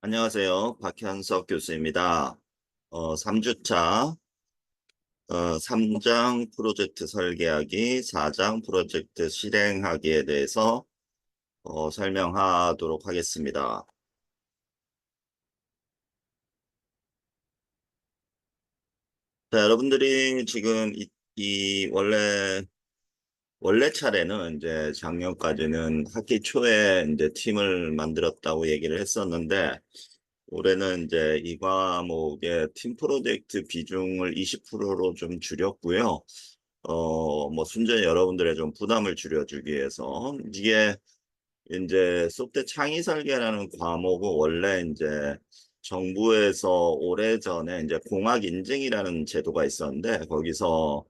안녕하세요. 박현석 교수입니다. 3주차 3장 프로젝트 설계하기, 4장 프로젝트 실행하기에 대해서 설명하도록 하겠습니다. 자, 여러분들이 지금 이 원래 차례는 이제 작년까지는 학기 초에 이제 팀을 만들었다고 얘기를 했었는데, 올해는 이제 이 과목의 팀 프로젝트 비중을 20%로 좀 줄였고요. 뭐 순전히 여러분들의 좀 부담을 줄여주기 위해서 이게 이제 소프트 창의 설계라는 과목은 원래 이제 정부에서 오래전에 이제 공학 인증이라는 제도가 있었는데 거기서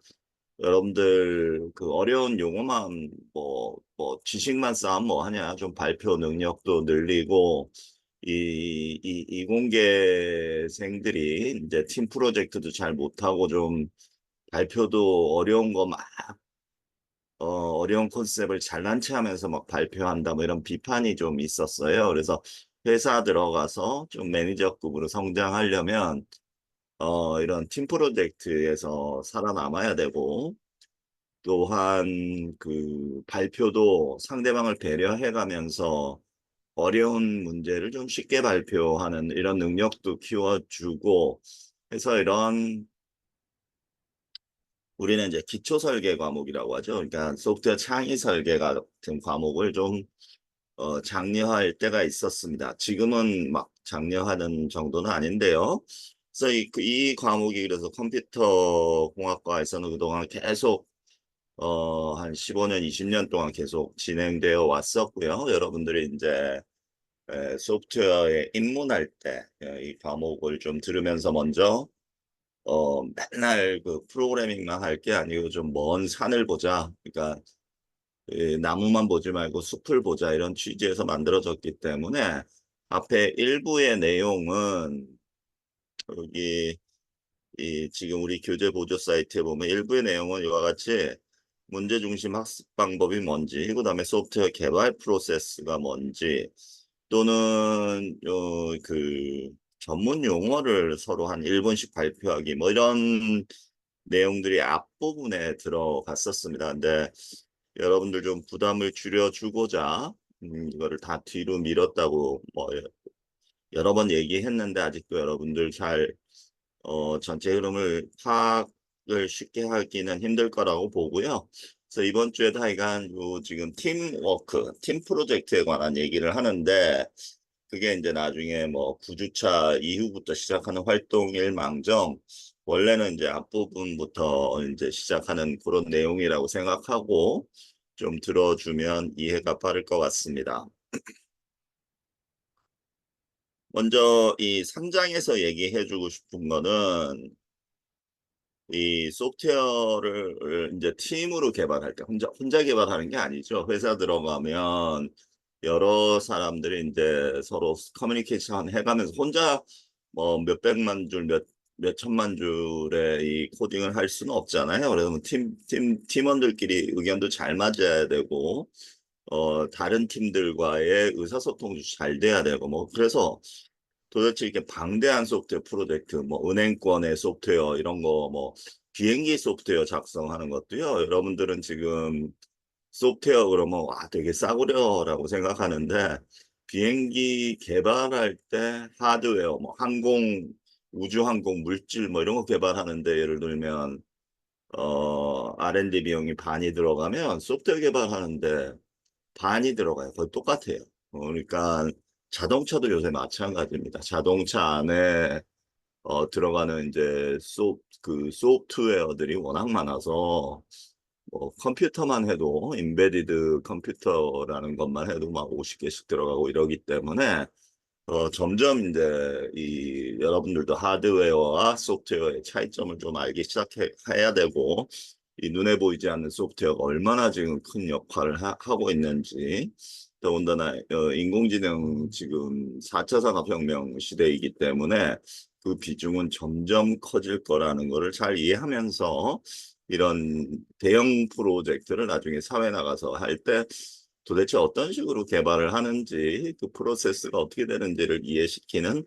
여러분들 그 어려운 용어만 뭐 지식만 쌓으면 뭐 하냐 좀 발표 능력도 늘리고 이 이공계생들이 이제 팀 프로젝트도 잘 못하고 좀 발표도 어려운 거 막 어려운 컨셉을 잘난 체하면서 막 발표한다 뭐 이런 비판이 좀 있었어요. 그래서 회사 들어가서 좀 매니저급으로 성장하려면 이런 팀 프로젝트에서 살아남아야 되고 또한 그 발표도 상대방을 배려해 가면서 어려운 문제를 좀 쉽게 발표하는 이런 능력도 키워주고 해서 이런 우리는 이제 기초 설계 과목이라고 하죠. 그러니까 소프트웨어 창의 설계 같은 과목을 좀 장려할 때가 있었습니다. 지금은 막 장려하는 정도는 아닌데요. 그래서 이 과목이 그래서 컴퓨터 공학과에서는 그동안 계속 한 15년, 20년 동안 계속 진행되어 왔었고요. 여러분들이 이제 소프트웨어에 입문할 때 이 과목을 좀 들으면서 먼저 맨날 그 프로그래밍만 할 게 아니고 좀 먼 산을 보자. 그러니까 나무만 보지 말고 숲을 보자 이런 취지에서 만들어졌기 때문에 앞에 일부의 내용은 여기 이 지금 우리 교재 보조 사이트에 보면 일부의 내용은 이와 같이 문제 중심 학습 방법이 뭔지, 그다음에 소프트웨어 개발 프로세스가 뭔지, 또는 그 전문 용어를 서로 한 1분씩 발표하기 뭐 이런 내용들이 앞부분에 들어갔었습니다. 근데 여러분들 좀 부담을 줄여주고자 이거를 다 뒤로 밀었다고 뭐 여러 번 얘기했는데 아직도 여러분들 잘 전체 흐름을 파악을 쉽게 하기는 힘들 거라고 보고요. 그래서 이번 주에도 하여간 요 지금 팀워크, 팀 프로젝트에 관한 얘기를 하는데 그게 이제 나중에 뭐 9주차 이후부터 시작하는 활동일 망정 원래는 이제 앞부분부터 이제 시작하는 그런 내용이라고 생각하고 좀 들어주면 이해가 빠를 것 같습니다. 먼저 이 3장에서 얘기해주고 싶은 거는 이 소프트웨어를 이제 팀으로 개발할 때 혼자 개발하는 게 아니죠. 회사 들어가면 여러 사람들이 이제 서로 커뮤니케이션 해가면서 혼자 뭐 몇백만 줄, 몇천만 줄의 이 코딩을 할 수는 없잖아요. 그래서 뭐 팀원들끼리 의견도 잘 맞아야 되고, 다른 팀들과의 의사소통도 잘 돼야 되고, 뭐, 그래서 도대체 이렇게 방대한 소프트웨어 프로젝트, 뭐 은행권의 소프트웨어 이런 거, 뭐 비행기 소프트웨어 작성하는 것도요. 여러분들은 지금 소프트웨어 그러면 와 되게 싸구려라고 생각하는데 비행기 개발할 때 하드웨어, 뭐 항공, 우주항공 물질 뭐 이런 거 개발하는데 예를 들면 R&D 비용이 반이 들어가면 소프트웨어 개발하는데 반이 들어가요. 거의 똑같아요. 그러니까 자동차도 요새 마찬가지입니다. 자동차 안에 들어가는 이제 그 소프트웨어들이 워낙 많아서 뭐 컴퓨터만 해도 인베디드 컴퓨터라는 것만 해도 막 50개씩 들어가고 이러기 때문에 점점 이제 이 여러분들도 하드웨어와 소프트웨어의 차이점을 좀 알기 시작해야 되고 이 눈에 보이지 않는 소프트웨어가 얼마나 지금 큰 역할을 하고 있는지 더군다나 인공지능 지금 4차 산업혁명 시대이기 때문에 그 비중은 점점 커질 거라는 것을 잘 이해하면서 이런 대형 프로젝트를 나중에 사회 나가서 할때 도대체 어떤 식으로 개발을 하는지 그 프로세스가 어떻게 되는지를 이해시키는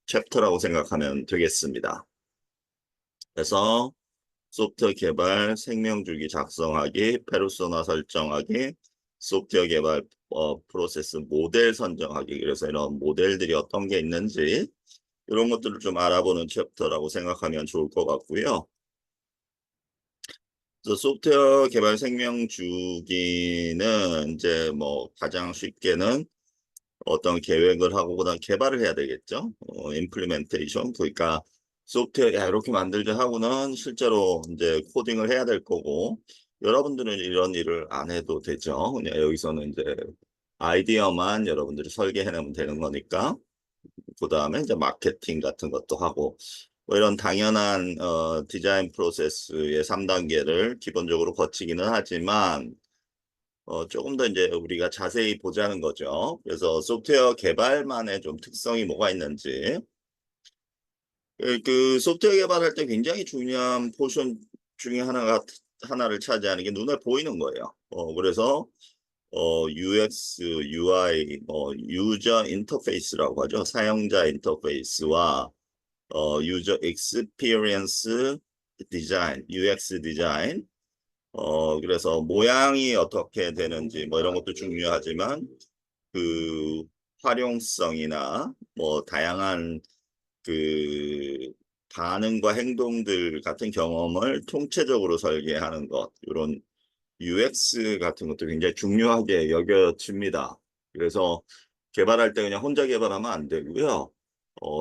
챕터라고 생각하면 되겠습니다. 그래서 소프트웨어 개발, 생명주기 작성하기, 페르소나 설정하기, 소프트웨어 개발 프로세스 모델 선정하기. 그래서 이런 모델들이 어떤 게 있는지 이런 것들을 좀 알아보는 챕터라고 생각하면 좋을 것 같고요. 그래서 소프트웨어 개발 생명주기는 이제 뭐 가장 쉽게는 어떤 계획을 하고 그다음 개발을 해야 되겠죠. 임플리멘테이션 그러니까 소프트웨어 야 이렇게 만들자 하고는 실제로 이제 코딩을 해야 될 거고 여러분들은 이런 일을 안 해도 되죠. 그냥 여기서는 이제 아이디어만 여러분들이 설계해내면 되는 거니까 그다음에 이제 마케팅 같은 것도 하고 뭐 이런 당연한 디자인 프로세스의 3단계를 기본적으로 거치기는 하지만 조금 더 이제 우리가 자세히 보자는 거죠. 그래서 소프트웨어 개발만의 좀 특성이 뭐가 있는지. 그 소프트웨어 개발할 때 굉장히 중요한 포션 중에 하나를 차지하는 게 눈에 보이는 거예요. 그래서 UX, UI, 유저 인터페이스라고 하죠. 사용자 인터페이스와 유저 익스피리언스 디자인, UX 디자인, 그래서 모양이 어떻게 되는지 뭐 이런 것도 중요하지만 그 활용성이나 뭐 다양한 그 반응과 행동들 같은 경험을 통체적으로 설계하는 것 이런 UX 같은 것도 굉장히 중요하게 여겨집니다. 그래서 개발할 때 그냥 혼자 개발하면 안 되고요.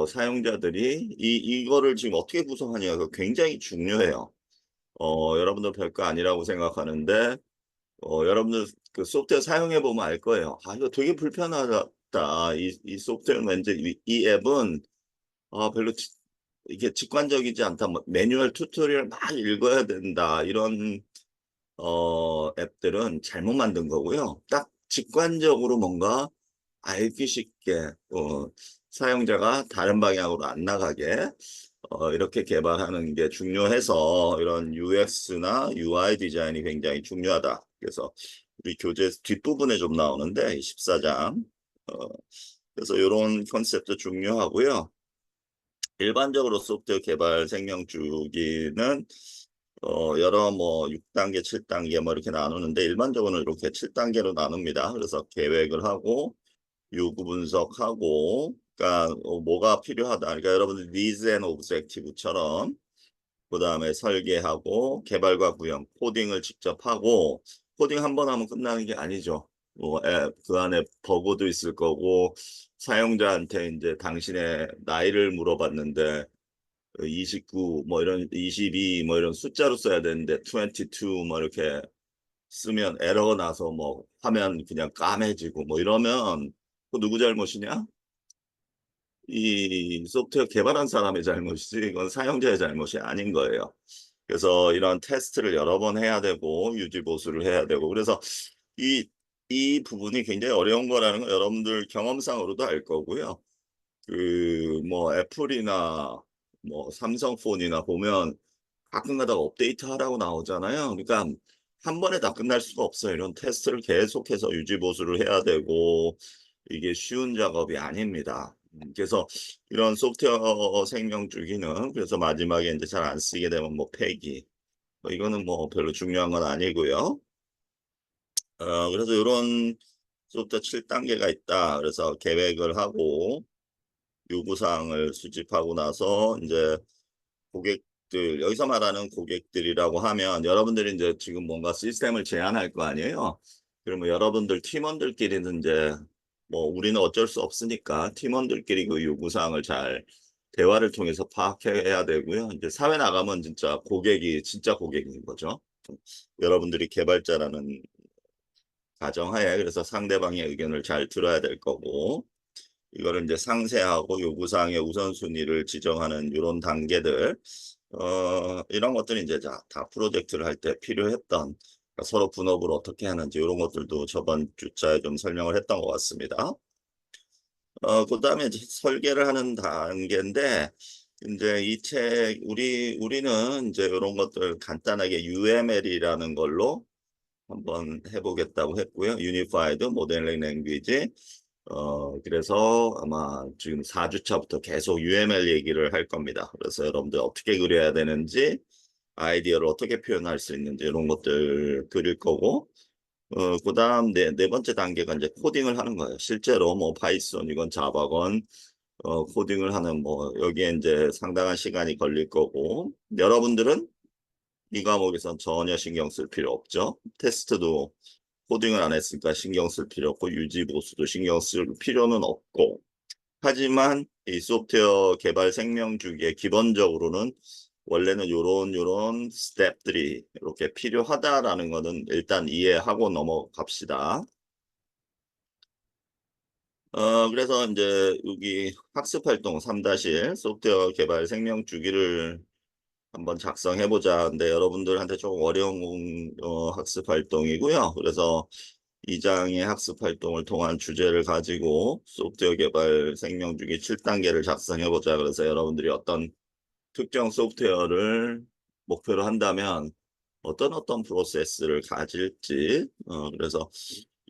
사용자들이 이거를 지금 어떻게 구성하냐가 굉장히 중요해요. 여러분들 별거 아니라고 생각하는데 여러분들 그 소프트웨어 사용해 보면 알 거예요. 아, 이거 되게 불편하다. 이 소프트웨어 왠지 이 앱은 별로 이게 직관적이지 않다. 뭐 매뉴얼 튜토리얼 막 읽어야 된다. 이런 앱들은 잘못 만든 거고요. 딱 직관적으로 뭔가 알기 쉽게 사용자가 다른 방향으로 안 나가게 이렇게 개발하는 게 중요해서 이런 UX나 UI 디자인이 굉장히 중요하다. 그래서 우리 교재 뒷부분에 좀 나오는데 14장. 그래서 이런 컨셉도 중요하고요. 일반적으로 소프트웨어 개발 생명 주기는 여러 뭐 6단계, 7단계 뭐 이렇게 나누는데 일반적으로는 이렇게 7단계로 나눕니다. 그래서 계획을 하고 요구 분석하고 그러니까 뭐가 필요하다. 그러니까 여러분들 needs and objective처럼 그다음에 설계하고 개발과 구형, 코딩을 직접 하고 코딩 한 번 하면 끝나는 게 아니죠. 그 안에 버그도 있을 거고 사용자한테 이제 당신의 나이를 물어봤는데 29, 뭐 이런 22, 뭐 이런 숫자로 써야 되는데 22, 뭐 이렇게 쓰면 에러가 나서 뭐 화면 그냥 까매지고 뭐 이러면 그 누구 잘못이냐? 이 소프트웨어 개발한 사람의 잘못이지 이건 사용자의 잘못이 아닌 거예요. 그래서 이런 테스트를 여러 번 해야 되고 유지 보수를 해야 되고 그래서 이, 이 부분이 굉장히 어려운 거라는 거 여러분들 경험상으로도 알 거고요. 그 뭐 애플이나 뭐 삼성폰이나 보면 가끔 가다가 업데이트 하라고 나오잖아요. 그러니까 한 번에 다 끝날 수가 없어요. 이런 테스트를 계속해서 유지 보수를 해야 되고 이게 쉬운 작업이 아닙니다. 그래서 이런 소프트웨어 생명 주기는 그래서 마지막에 이제 잘 안 쓰게 되면 뭐 폐기 이거는 뭐 별로 중요한 건 아니고요. 그래서 이런 소프트웨어 7단계가 있다. 그래서 계획을 하고 요구사항을 수집하고 나서 이제 고객들 여기서 말하는 고객들이라고 하면 여러분들이 이제 지금 뭔가 시스템을 제안할 거 아니에요. 그러면 여러분들 팀원들끼리는 이제 뭐 우리는 어쩔 수 없으니까 팀원들끼리 그 요구사항을 잘 대화를 통해서 파악해야 되고요. 이제 사회 나가면 진짜 고객이 진짜 고객인 거죠. 여러분들이 개발자라는 가정하에 그래서 상대방의 의견을 잘 들어야 될 거고 이거를 이제 상세하고 요구사항의 우선순위를 지정하는 이런 단계들 이런 것들이 이제 다 프로젝트를 할 때 필요했던 그러니까 서로 분업을 어떻게 하는지 이런 것들도 저번 주차에 좀 설명을 했던 것 같습니다. 그다음에 이제 설계를 하는 단계인데 이제 이 책 우리는 이제 이런 것들 간단하게 UML이라는 걸로 한번 해보겠다고 했고요. 유니파이드 모델링 랭귀지. 그래서 아마 지금 4주차부터 계속 UML 얘기를 할 겁니다. 그래서 여러분들 어떻게 그려야 되는지, 아이디어를 어떻게 표현할 수 있는지 이런 것들 그릴 거고, 그다음 네 번째 단계가 이제 코딩을 하는 거예요. 실제로 뭐 파이썬이건 자바건 코딩을 하는 뭐 여기에 이제 상당한 시간이 걸릴 거고, 여러분들은 이 과목에선 전혀 신경 쓸 필요 없죠. 테스트도 코딩을 안 했으니까 신경 쓸 필요 없고 유지 보수도 신경 쓸 필요는 없고, 하지만 이 소프트웨어 개발 생명 주기에 기본적으로는 원래는 요런 스텝들이 이렇게 필요하다라는 거는 일단 이해하고 넘어갑시다. 그래서 이제 여기 학습 활동 3-1 소프트웨어 개발 생명 주기를 한번 작성해보자. 근데 여러분들한테 조금 어려운 학습 활동이고요. 그래서 2장의 학습 활동을 통한 주제를 가지고 소프트웨어 개발 생명주기 7단계를 작성해보자. 그래서 여러분들이 어떤 특정 소프트웨어를 목표로 한다면 어떤 프로세스를 가질지, 그래서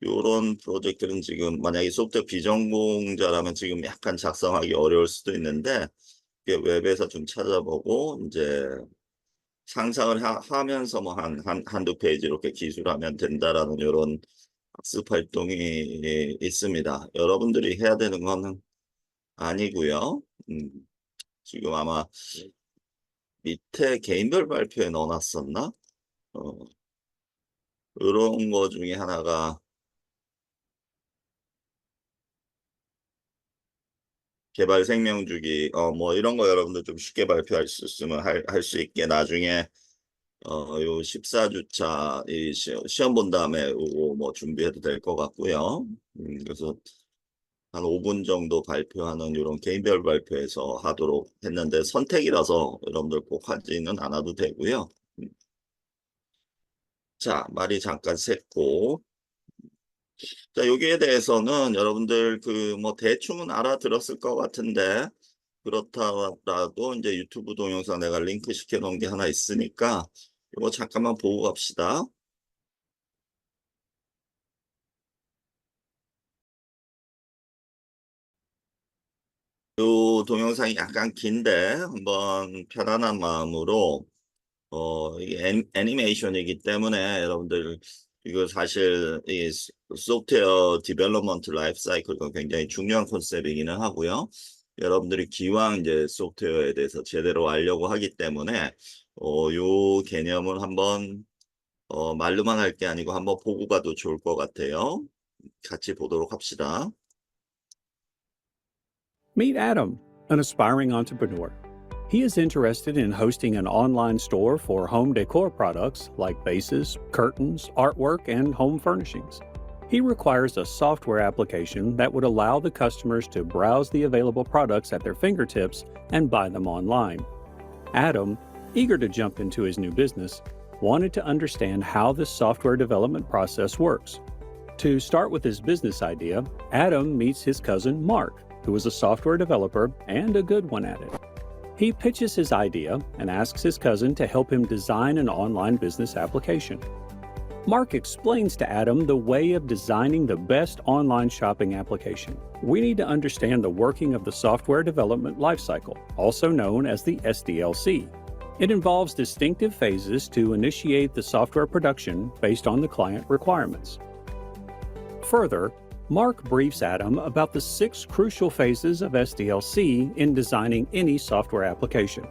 이런 프로젝트는 지금 만약에 소프트웨어 비전공자라면 지금 약간 작성하기 어려울 수도 있는데, 웹에서 좀 찾아보고 이제 상상을 하면서 뭐 한두 페이지 이렇게 기술하면 된다라는 이런 학습 활동이 있습니다. 여러분들이 해야 되는 거는 아니고요. 지금 아마 밑에 개인별 발표에 넣어놨었나? 어, 이런 거 중에 하나가 개발 생명주기, 뭐 이런 거 여러분들 좀 쉽게 발표할 수 있으면 할 수 있게 나중에 요 14주차 이 시험 본 다음에 요거 뭐 준비해도 될 것 같고요. 그래서 한 5분 정도 발표하는 이런 개인별 발표에서 하도록 했는데 선택이라서 여러분들 꼭 하지는 않아도 되고요. 자, 말이 잠깐 샜고. 자, 여기에 대해서는 여러분들 그 뭐 대충은 알아들었을 것 같은데, 그렇다라도 이제 유튜브 동영상 내가 링크 시켜 놓은 게 하나 있으니까 이거 잠깐만 보고 갑시다. 이 동영상이 약간 긴데 한번 편안한 마음으로 이게 애니메이션이기 때문에 여러분들 이거 사실 이 소프트웨어 디벨롭먼트 라이프 사이클과 굉장히 중요한 컨셉이기는 하고요. 여러분들이 기왕 이제 소프트웨어에 대해서 제대로 알려고 하기 때문에 요 개념을 한번 말로만 할 게 아니고 한번 보고 가도 좋을 것 같아요. 같이 보도록 합시다. Meet Adam, an aspiring entrepreneur. He is interested in hosting an online store for home decor products like vases, curtains, artwork, and home furnishings. He requires a software application that would allow the customers to browse the available products at their fingertips and buy them online. Adam, eager to jump into his new business, wanted to understand how this software development process works. To start with his business idea, Adam meets his cousin Mark, who is a software developer and a good one at it. He pitches his idea and asks his cousin to help him design an online business application. Mark explains to Adam the way of designing the best online shopping application. We need to understand the working of the software development lifecycle, also known as the SDLC. It involves distinctive phases to initiate the software production based on the client requirements. Further, Mark briefs Adam about the 6 crucial phases of SDLC in designing any software application: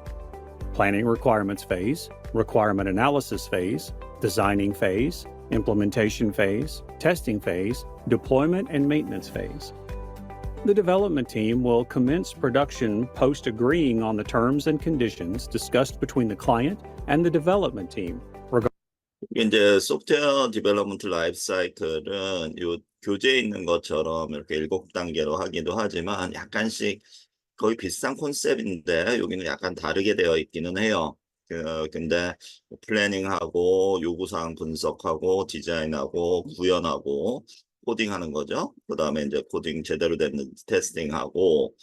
planning requirements phase, requirement analysis phase, designing phase, implementation phase, testing phase, deployment and maintenance phase. The development team will commence production post agreeing on the terms and conditions discussed between the client and the development team. 이제 소프트웨어 디벨롭먼트 라이프 사이클은 요 교재에 있는 것처럼 이렇게 7단계로 하기도 하지만 약간씩 거의 비슷한 컨셉인데 여기는 약간 다르게 되어 있기는 해요. 근데 플래닝하고 요구사항 분석하고 디자인하고 구현하고 코딩하는 거죠. 그 다음에 이제 코딩 제대로 된 테스팅하고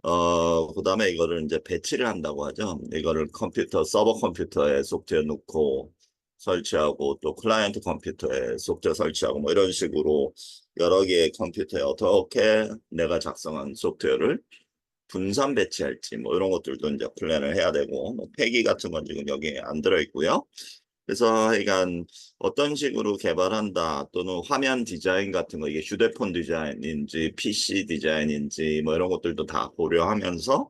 그 다음에 이거를 이제 배치를 한다고 하죠. 이거를 서버 컴퓨터에 소프트웨어 넣고 설치하고 또 클라이언트 컴퓨터에 소프트웨어 설치하고 뭐 이런 식으로 여러 개의 컴퓨터에 어떻게 내가 작성한 소프트웨어를 분산 배치할지 뭐 이런 것들도 이제 플랜을 해야 되고 뭐 폐기 같은 건 지금 여기에 안 들어 있고요. 그래서 하여간 어떤 식으로 개발한다 또는 화면 디자인 같은 거 이게 휴대폰 디자인인지 PC 디자인인지 뭐 이런 것들도 다 고려하면서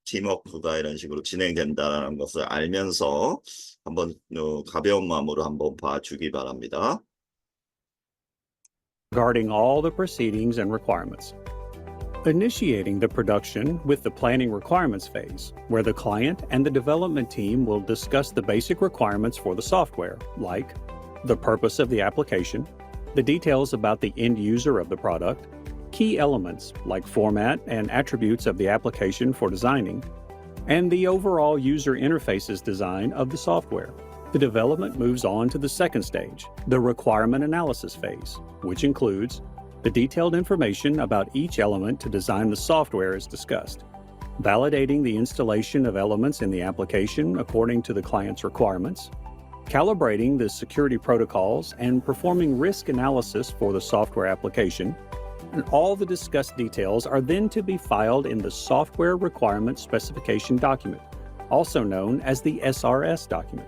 팀워크가 이런 식으로 진행된다는 것을 알면서 한번 가벼운 마음으로 한번 봐주기 바랍니다. Regarding all the proceedings and requirements. Initiating the production with the planning requirements phase, where the client and the development team will discuss the basic requirements for the software, like the purpose of the application, the details about the end user of the product, key elements like format and attributes of the application for designing, and the overall user interfaces design of the software. The development moves on to the second stage, the requirement analysis phase, which includes the detailed information about each element to design the software is discussed, validating the installation of elements in the application according to the client's requirements, calibrating the security protocols, and performing risk analysis for the software application. And all the discussed details are then to be filed in the Software Requirement Specification document, also known as the SRS document.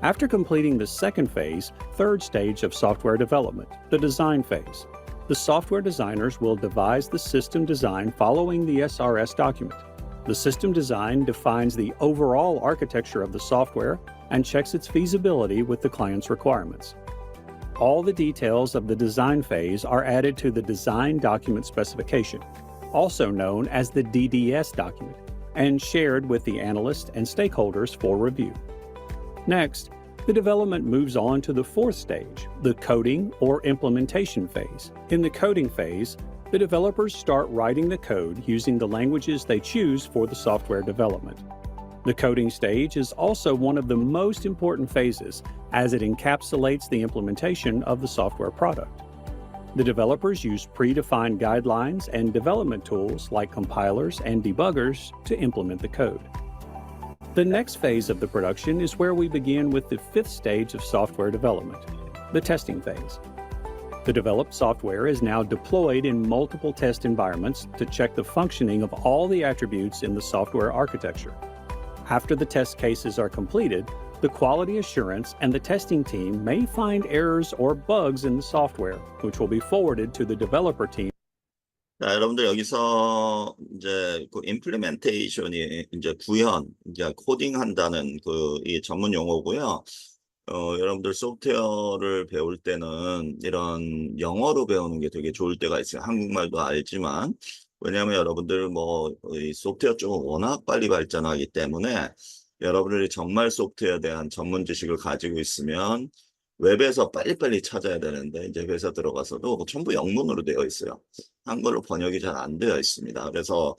After completing the second phase, third stage of software development, the design phase, the software designers will devise the system design following the SRS document. The system design defines the overall architecture of the software and checks its feasibility with the client's requirements. All the details of the design phase are added to the design document specification, also known as the DDS document, and shared with the analyst and stakeholders for review. Next, the development moves on to the fourth stage, the coding or implementation phase. In the coding phase, the developers start writing the code using the languages they choose for the software development. The coding stage is also one of the most important phases as it encapsulates the implementation of the software product. The developers use predefined guidelines and development tools like compilers and debuggers to implement the code. The next phase of the production is where we begin with the fifth stage of software development, the testing phase. The developed software is now deployed in multiple test environments to check the functioning of all the attributes in the software architecture. After the test cases are completed, the quality assurance and the testing team may find errors or bugs in the software, which will be forwarded to the developer team. 자, 여러분들 여기서 이제 그 임플리멘테이션이 이제 구현, 이제 코딩한다는 그 이 전문 용어고요. 여러분들 소프트웨어를 배울 때는 이런 영어로 배우는 게 되게 좋을 때가 있어요. 한국말도 알지만. 왜냐하면 여러분들 이 소프트웨어 쪽은 워낙 빨리 발전하기 때문에 여러분들이 정말 소프트웨어에 대한 전문 지식을 가지고 있으면 웹에서 빨리빨리 찾아야 되는데 이제 회사 들어가서도 전부 영문으로 되어 있어요. 한글로 번역이 잘 안 되어 있습니다. 그래서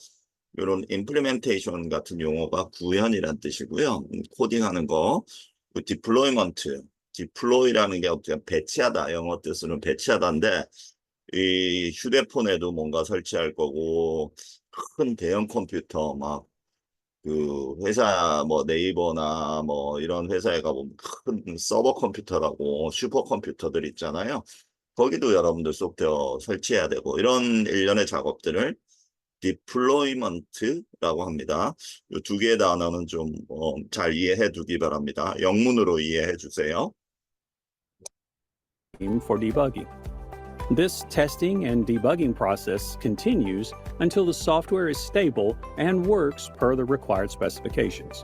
이런 임플리멘테이션 같은 용어가 구현이란 뜻이고요. 코딩하는 거, 디플로이먼트, 디플로이라는 게 어떻게 배치하다, 영어 뜻으로는 배치하다인데 이 휴대폰에도 뭔가 설치할 거고 큰 대형 컴퓨터 그 회사 네이버나 이런 회사에 가보면 큰 서버 컴퓨터라고 슈퍼 컴퓨터들 있잖아요. 거기도 여러분들 소프트웨어 설치해야 되고 이런 일련의 작업들을 디플로이먼트라고 합니다. 이 두 개의 단어는 좀 잘 이해해 두기 바랍니다. 영문으로 이해해 주세요. For debugging. This testing and debugging process continues until the software is stable and works per the required specifications.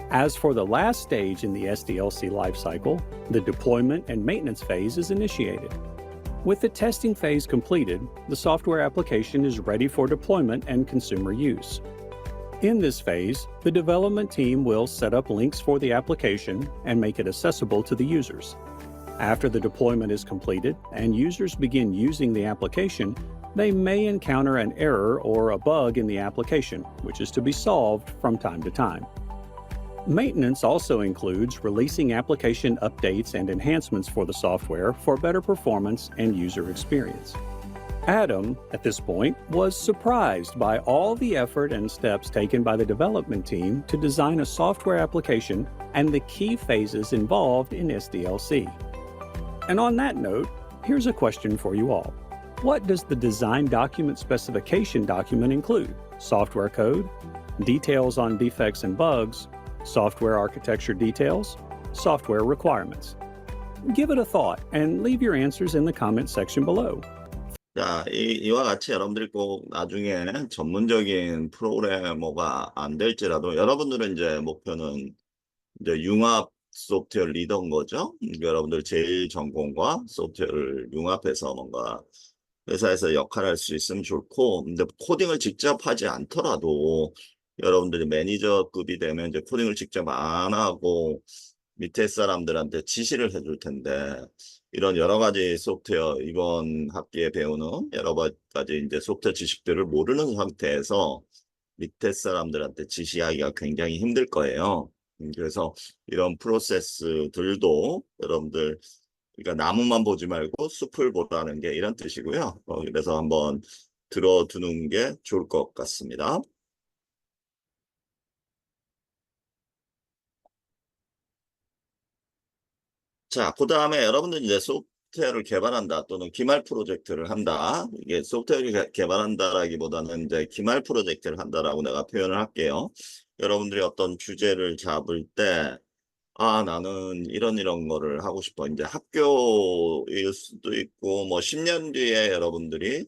As for the last stage in the SDLC lifecycle, the deployment and maintenance phase is initiated. With the testing phase completed, the software application is ready for deployment and consumer use. In this phase, the development team will set up links for the application and make it accessible to the users. After the deployment is completed and users begin using the application, they may encounter an error or a bug in the application, which is to be solved from time to time. Maintenance also includes releasing application updates and enhancements for the software for better performance and user experience. Adam, at this point, was surprised by all the effort and steps taken by the development team to design a software application and the key phases involved in SDLC. And on that note, here's a question for you all. What does the design document specification document include? Software code, details on defects and bugs, software architecture details, software requirements. Give it a thought and leave your answers in the comment section below. 자, 이와 같이 여러분들이 꼭 나중에 전문적인 프로그래머가 안 될지라도 여러분들은 이제 목표는 이제 융합 소프트웨어 리더인 거죠. 여러분들 제일 전공과 소프트웨어를 융합해서 뭔가 회사에서 역할을 할 수 있으면 좋고, 근데 코딩을 직접 하지 않더라도 여러분들이 매니저급이 되면 이제 코딩을 직접 안 하고 밑에 사람들한테 지시를 해줄 텐데, 이런 여러 가지 소프트웨어 이번 학기에 배우는 여러 가지 이제 소프트웨어 지식들을 모르는 상태에서 밑에 사람들한테 지시하기가 굉장히 힘들 거예요. 그래서 이런 프로세스들도 여러분들, 그러니까 나무만 보지 말고 숲을 보라는 게 이런 뜻이고요. 그래서 한번 들어두는 게 좋을 것 같습니다. 자, 그 다음에 여러분들 이제 소프트웨어를 개발한다 또는 기말 프로젝트를 한다. 이게 소프트웨어를 개발한다라기보다는 이제 기말 프로젝트를 한다라고 내가 표현을 할게요. 여러분들이 어떤 주제를 잡을 때, 아, 나는 이런 거를 하고 싶어. 이제 학교일 수도 있고, 뭐 10년 뒤에 여러분들이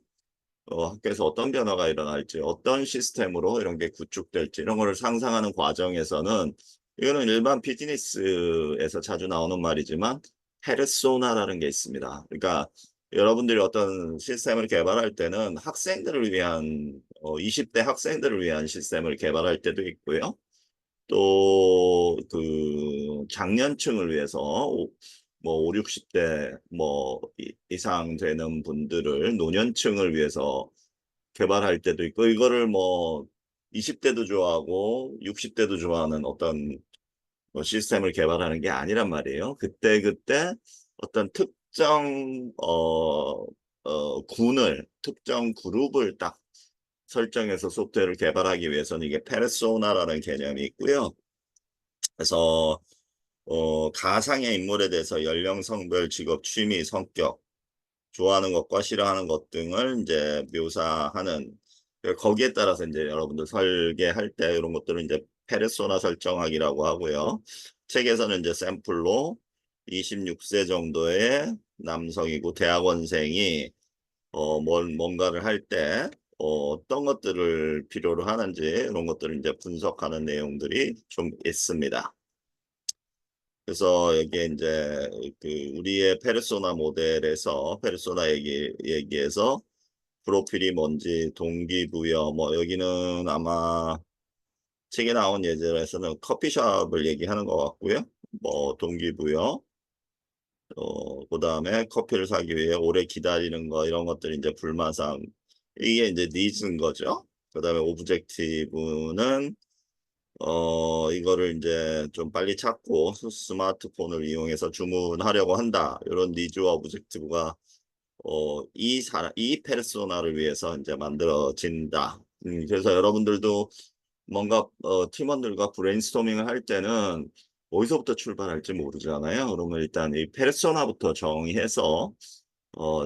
학교에서 어떤 변화가 일어날지, 어떤 시스템으로 이런 게 구축될지, 이런 거를 상상하는 과정에서는, 이거는 일반 비즈니스에서 자주 나오는 말이지만, 페르소나라는 게 있습니다. 그러니까 여러분들이 어떤 시스템을 개발할 때는 학생들을 위한, 20대 학생들을 위한 시스템을 개발할 때도 있고요. 또 그 장년층을 위해서 뭐 5, 60대 뭐 이상 되는 분들을 노년층을 위해서 개발할 때도 있고, 이거를 뭐 20대도 좋아하고 60대도 좋아하는 어떤 뭐 시스템을 개발하는 게 아니란 말이에요. 그때 어떤 특정 군을, 특정 그룹을 딱 설정해서 소프트웨어를 개발하기 위해서는 이게 페르소나라는 개념이 있고요. 그래서 가상의 인물에 대해서 연령, 성별, 직업, 취미, 성격, 좋아하는 것과 싫어하는 것 등을 이제 묘사하는, 거기에 따라서 이제 여러분들 설계할 때 이런 것들은 이제 페르소나 설정하기라고 하고요. 책에서는 이제 샘플로 26세 정도의 남성이고 대학원생이 뭔가를 할 때 어떤 것들을 필요로 하는지 이런 것들을 이제 분석하는 내용들이 좀 있습니다. 그래서 여기에 이제 그 우리의 페르소나 모델에서 페르소나 얘기해서 프로필이 뭔지, 동기부여, 뭐 여기는 아마 책에 나온 예제에서는 커피숍을 얘기하는 것 같고요. 뭐 동기부여, 그 다음에 커피를 사기 위해 오래 기다리는 거, 이런 것들이 이제 불마상, 이게 이제 니즈인 거죠. 그 다음에 오브젝티브는 이거를 이제 좀 빨리 찾고 스마트폰을 이용해서 주문하려고 한다. 이런 니즈와 오브젝티브가 이 페르소나를 위해서 이제 만들어진다. 그래서 여러분들도 뭔가 팀원들과 브레인스토밍을 할 때는 어디서부터 출발할지 모르잖아요. 그러면 일단 이 페르소나부터 정의해서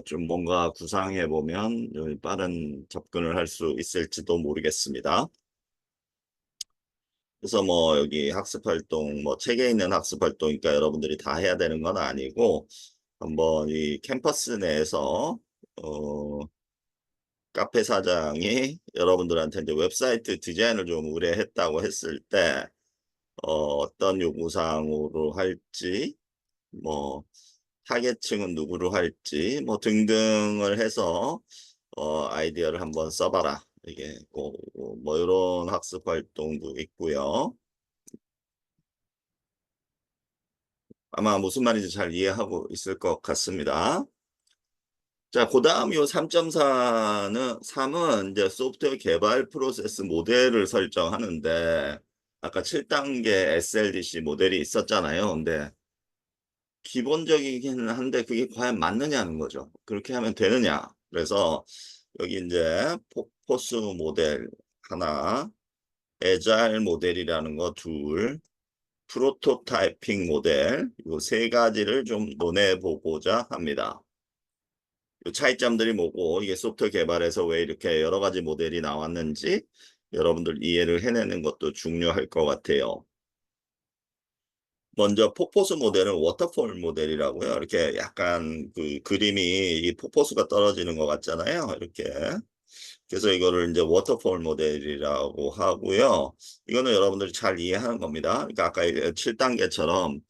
좀 뭔가 구상해 보면 빠른 접근을 할 수 있을지도 모르겠습니다. 그래서 뭐 여기 학습활동, 뭐 책에 있는 학습활동이니까 여러분들이 다 해야 되는 건 아니고, 한번 이 캠퍼스 내에서 카페 사장이 여러분들한테 이제 웹사이트 디자인을 좀 의뢰했다고 했을 때 어떤 요구사항으로 할지, 뭐 타겟층은 누구로 할지, 뭐 등등을 해서 아이디어를 한번 써봐라. 이게 뭐 이런 학습 활동도 있고요. 아마 무슨 말인지 잘 이해하고 있을 것 같습니다. 자, 그 다음 요 3.3은 이제 소프트웨어 개발 프로세스 모델을 설정하는데, 아까 7단계 SLDC 모델이 있었잖아요. 근데 기본적이긴 한데 그게 과연 맞느냐는 거죠. 그렇게 하면 되느냐. 그래서 여기 이제 포커스 모델 하나, 애자일 모델이라는 거 둘, 프로토타이핑 모델 이 세 가지를 좀 논해 보고자 합니다. 이 차이점들이 뭐고 이게 소프트웨어 개발에서 왜 이렇게 여러 가지 모델이 나왔는지 여러분들 이해를 해내는 것도 중요할 것 같아요. 먼저 폭포수 모델은 워터폴 모델이라고요. 이렇게 약간 그 그림이 이 폭포수가 떨어지는 것 같잖아요. 이렇게. 그래서 이거를 이제 워터폴 모델이라고 하고요. 이거는 여러분들이 잘 이해하는 겁니다. 그러니까 아까 7단계처럼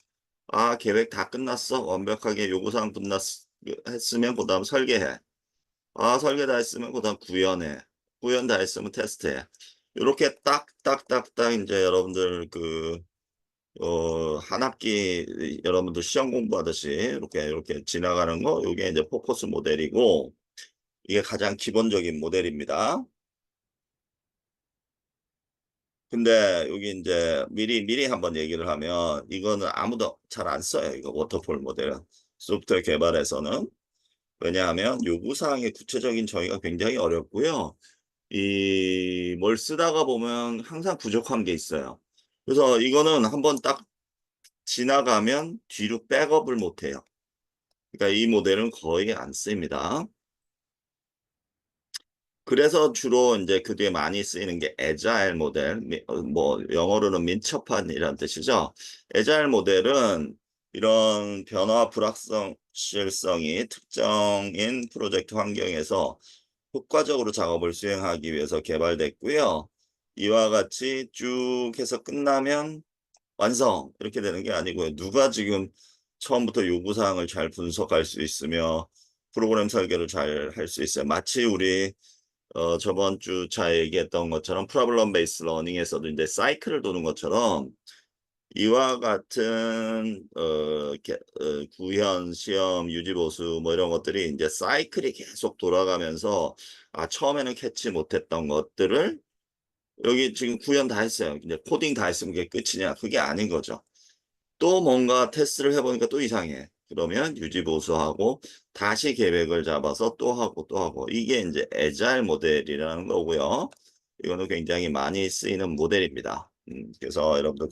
아, 계획 다 끝났어. 완벽하게 요구사항 했으면 그다음 설계해. 아, 설계 다 했으면 그다음 구현해. 구현 다 했으면 테스트해. 요렇게 딱딱딱딱 이제 여러분들 한 학기 여러분들 시험 공부하듯이 이렇게 지나가는 거 요게 이제 포커스 모델이고 이게 가장 기본적인 모델입니다. 근데 여기 이제 미리 한번 얘기를 하면 이거는 아무도 잘 안 써요. 이거 워터폴 모델은 소프트웨어 개발에서는. 왜냐하면 요구사항의 구체적인 정의가 굉장히 어렵고요. 이 뭘 쓰다가 보면 항상 부족한 게 있어요. 그래서 이거는 한번 딱 지나가면 뒤로 백업을 못 해요. 그러니까 이 모델은 거의 안 씁니다. 그래서 주로 이제 그 뒤에 많이 쓰이는 게 애자일 모델, 뭐 영어로는 민첩한이라는 뜻이죠. 애자일 모델은 이런 변화 불확실성이 특정인 프로젝트 환경에서 효과적으로 작업을 수행하기 위해서 개발됐고요. 이와 같이 쭉 해서 끝나면 완성 이렇게 되는 게 아니고요. 누가 지금 처음부터 요구사항을 잘 분석할 수 있으며 프로그램 설계를 잘 할 수 있어요. 마치 우리 저번 주차 얘기했던 것처럼 프로블럼 베이스 러닝에서도 이제 사이클을 도는 것처럼 이와 같은 구현, 시험, 유지보수 뭐 이런 것들이 이제 사이클이 계속 돌아가면서 아 처음에는 캐치 못했던 것들을 여기 지금 구현 다 했어요. 이제 코딩 다 했으면 그게 끝이냐? 그게 아닌 거죠. 또 뭔가 테스트를 해보니까 또 이상해. 그러면 유지보수하고 다시 계획을 잡아서 또 하고 또 하고 이게 이제 애자일 모델이라는 거고요. 이거는 굉장히 많이 쓰이는 모델입니다. 그래서 여러분들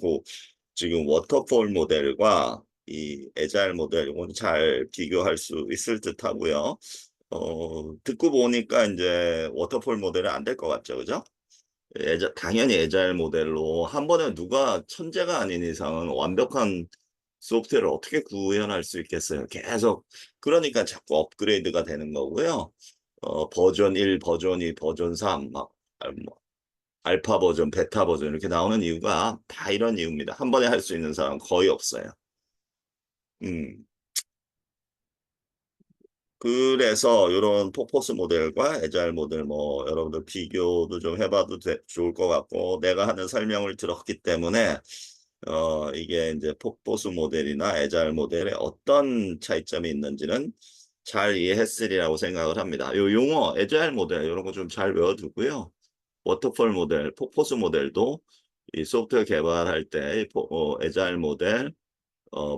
지금 워터폴 모델과 이 애자일 모델 이건 잘 비교할 수 있을 듯 하고요. 듣고 보니까 이제 워터폴 모델은 안 될 것 같죠, 그죠? 당연히 애자일 모델로 한 번에 누가 천재가 아닌 이상은 완벽한 소프트웨어를 어떻게 구현할 수 있겠어요. 계속 그러니까 자꾸 업그레이드가 되는 거고요. 버전 1, 버전 2, 버전 3, 뭐, 알파 버전, 베타 버전 이렇게 나오는 이유가 다 이런 이유입니다. 한 번에 할 수 있는 사람 거의 없어요. 음. 그래서 이런 폭포스 모델과 애자일 모델 뭐 여러분들 비교도 좀 해봐도 좋을 것 같고 내가 하는 설명을 들었기 때문에 이게 이제 폭포수 모델이나 애자일 모델에 어떤 차이점이 있는지는 잘 이해했으리라고 생각을 합니다. 요 용어 애자일 모델 이런 거 좀 잘 외워두고요. 워터폴 모델, 폭포수 모델도 이 소프트웨어 개발할 때 애자일 모델,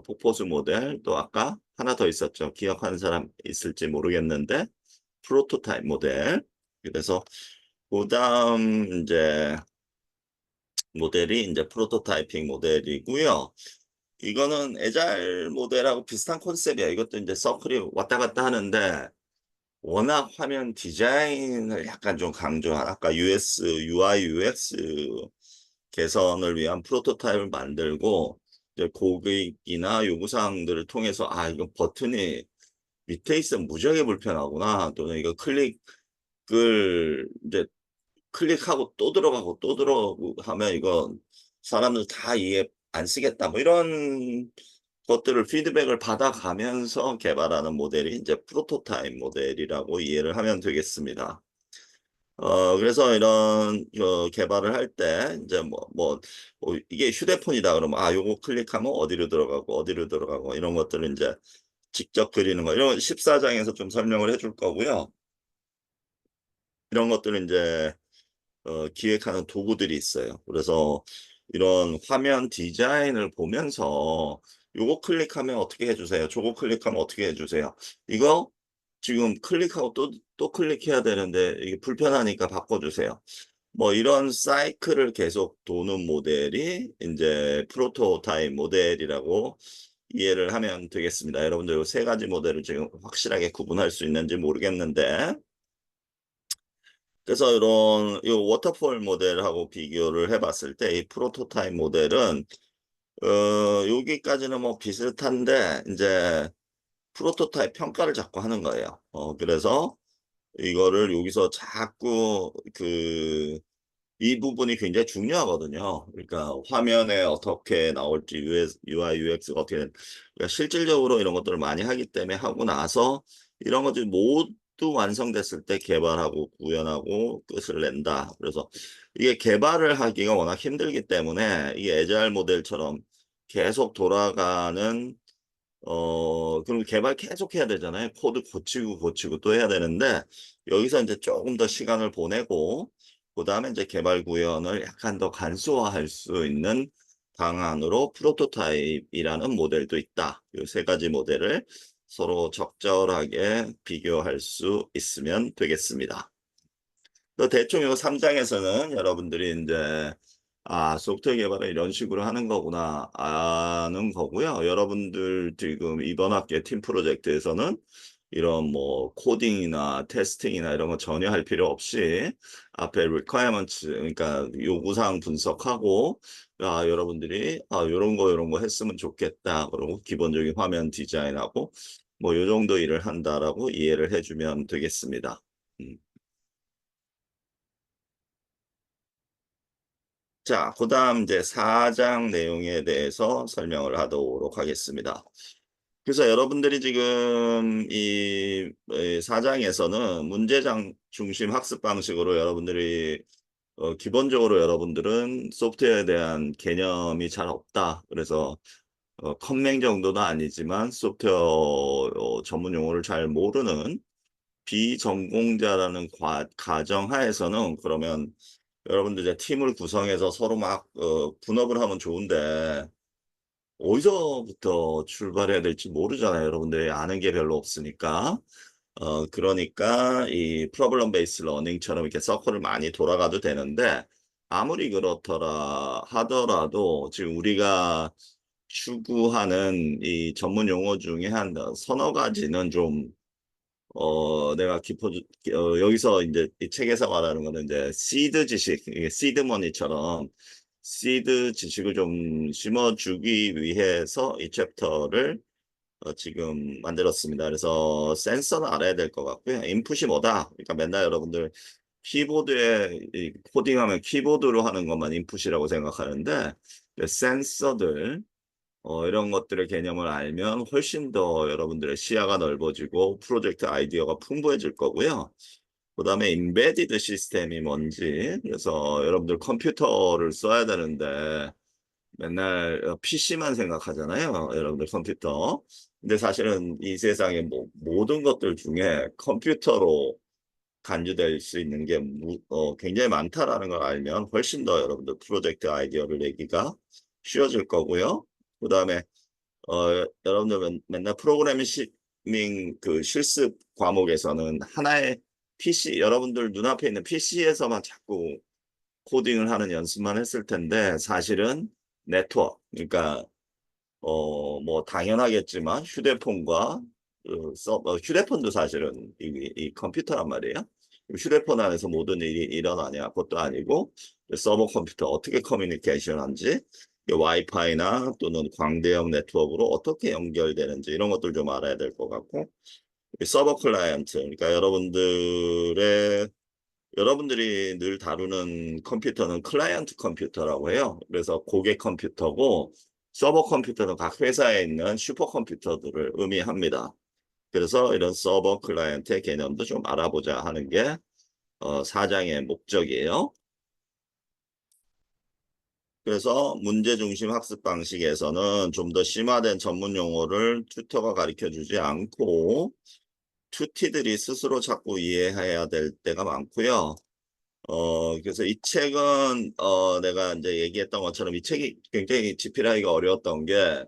폭포수 모델 또 아까 하나 더 있었죠. 기억하는 사람 있을지 모르겠는데 프로토타입 모델. 그래서 그다음 이제 모델이 이제 프로토타이핑 모델이고요. 이거는 애자일 모델하고 비슷한 컨셉이야. 이것도 이제 서클이 왔다 갔다 하는데 워낙 화면 디자인을 약간 좀 강조한 아까 UI, UX 개선을 위한 프로토타입을 만들고 이제 고객이나 요구사항들을 통해서 아 이거 버튼이 밑에 있으면 무지하게 불편하구나 또는 이거 클릭을 이제 클릭하고 또 들어가고 또 들어가고 하면 이건 사람들 다 이해 안 쓰겠다. 뭐 이런 것들을 피드백을 받아가면서 개발하는 모델이 이제 프로토타입 모델이라고 이해를 하면 되겠습니다. 그래서 이런 개발을 할 때 이제 이게 휴대폰이다 그러면 아 요거 클릭하면 어디로 들어가고 어디로 들어가고 이런 것들을 이제 직접 그리는 거 이런 14장에서 좀 설명을 해줄 거고요. 이런 것들은 이제 기획하는 도구들이 있어요. 그래서 이런 화면 디자인을 보면서 요거 클릭하면 어떻게 해주세요. 저거 클릭하면 어떻게 해주세요. 이거 지금 클릭하고 또 클릭해야 되는데 이게 불편하니까 바꿔주세요. 뭐 이런 사이클을 계속 도는 모델이 이제 프로토타입 모델이라고 이해를 하면 되겠습니다. 여러분들 세 가지 모델을 지금 확실하게 구분할 수 있는지 모르겠는데, 그래서 이런 이 워터폴 모델하고 비교를 해봤을 때 이 프로토타입 모델은 여기까지는 뭐 비슷한데 이제 프로토타입 평가를 자꾸 하는 거예요. 그래서 이거를 여기서 자꾸 이 부분이 굉장히 중요하거든요. 그러니까 화면에 어떻게 나올지 UI, UX가 어떻게 그러니까 실질적으로 이런 것들을 많이 하기 때문에 하고 나서 이런 것들이 모두 완성됐을 때 개발하고 구현하고 끝을 낸다. 그래서 이게 개발을 하기가 워낙 힘들기 때문에 이게 애자일 모델처럼 계속 돌아가는 그럼 개발 계속 해야 되잖아요. 코드 고치고 또 해야 되는데, 여기서 이제 조금 더 시간을 보내고, 그 다음에 이제 개발 구현을 약간 더 간소화할 수 있는 방안으로 프로토타입이라는 모델도 있다. 이 세 가지 모델을 서로 적절하게 비교할 수 있으면 되겠습니다. 또 대충 요 3장에서는 여러분들이 이제 소프트웨어 개발을 이런 식으로 하는 거구나 아는 거고요. 여러분들 지금 이번 학기의 팀 프로젝트에서는 이런 뭐 코딩이나 테스팅이나 이런 거 전혀 할 필요 없이 앞에 requirements 그러니까 요구사항 분석하고 여러분들이 요런 거 했으면 좋겠다. 그리고 기본적인 화면 디자인하고 뭐 요 정도 일을 한다라고 이해를 해주면 되겠습니다. 자, 그 다음 이제 4장 내용에 대해서 설명을 하도록 하겠습니다. 그래서 여러분들이 지금 이 4장에서는 문제장 중심 학습 방식으로 여러분들이 기본적으로 여러분들은 소프트웨어에 대한 개념이 잘 없다. 그래서 컴맹 정도는 아니지만 소프트웨어 전문 용어를 잘 모르는 비전공자라는 가정하에서는 그러면 여러분들 이제 팀을 구성해서 서로 막 분업을 하면 좋은데 어디서부터 출발해야 될지 모르잖아요. 여러분들이 아는 게 별로 없으니까. 그러니까 이 프로블럼 베이스 러닝처럼 이렇게 서클을 많이 돌아가도 되는데 아무리 그렇더라 하더라도 지금 우리가 추구하는 이 전문 용어 중에 한 서너 가지는 좀 내가 여기서 이제 이 책에서 말하는 거는 이제 시드 지식, 시드 머니처럼 시드 지식을 좀 심어주기 위해서 이 챕터를 지금 만들었습니다. 그래서 센서는 알아야 될 것 같고요. 인풋이 뭐다? 그러니까 맨날 여러분들 키보드에 코딩하면 키보드로 하는 것만 인풋이라고 생각하는데 센서들 이런 것들의 개념을 알면 훨씬 더 여러분들의 시야가 넓어지고 프로젝트 아이디어가 풍부해질 거고요. 그 다음에 인베디드 시스템이 뭔지 그래서 여러분들 컴퓨터를 써야 되는데 맨날 PC만 생각하잖아요. 여러분들 컴퓨터. 근데 사실은 이 세상의 모든 것들 중에 컴퓨터로 간주될 수 있는 게 굉장히 많다라는 걸 알면 훨씬 더 여러분들 프로젝트 아이디어를 내기가 쉬워질 거고요. 그 다음에 여러분들 맨날 프로그래밍 그 실습 과목에서는 하나의 PC, 여러분들 눈앞에 있는 PC에서만 자꾸 코딩을 하는 연습만 했을 텐데 사실은 네트워크, 그러니까 뭐 당연하겠지만 휴대폰과 휴대폰도 사실은 이 컴퓨터란 말이에요. 휴대폰 안에서 모든 일이 일어나냐 그것도 아니고 서버 컴퓨터 어떻게 커뮤니케이션 하는지 와이파이나 또는 광대역 네트워크로 어떻게 연결되는지 이런 것들 좀 알아야 될 것 같고 서버 클라이언트 그러니까 여러분들이 늘 다루는 컴퓨터는 클라이언트 컴퓨터라고 해요. 그래서 고객 컴퓨터고 서버 컴퓨터는 각 회사에 있는 슈퍼컴퓨터들을 의미합니다. 그래서 이런 서버 클라이언트의 개념도 좀 알아보자 하는 게 4장의 목적이에요. 그래서 문제중심 학습 방식에서는 좀 더 심화된 전문 용어를 튜터가 가르쳐 주지 않고 튜티들이 스스로 자꾸 이해해야 될 때가 많고요. 그래서 이 책은 내가 이제 얘기했던 것처럼 이 책이 굉장히 집필하기가 어려웠던 게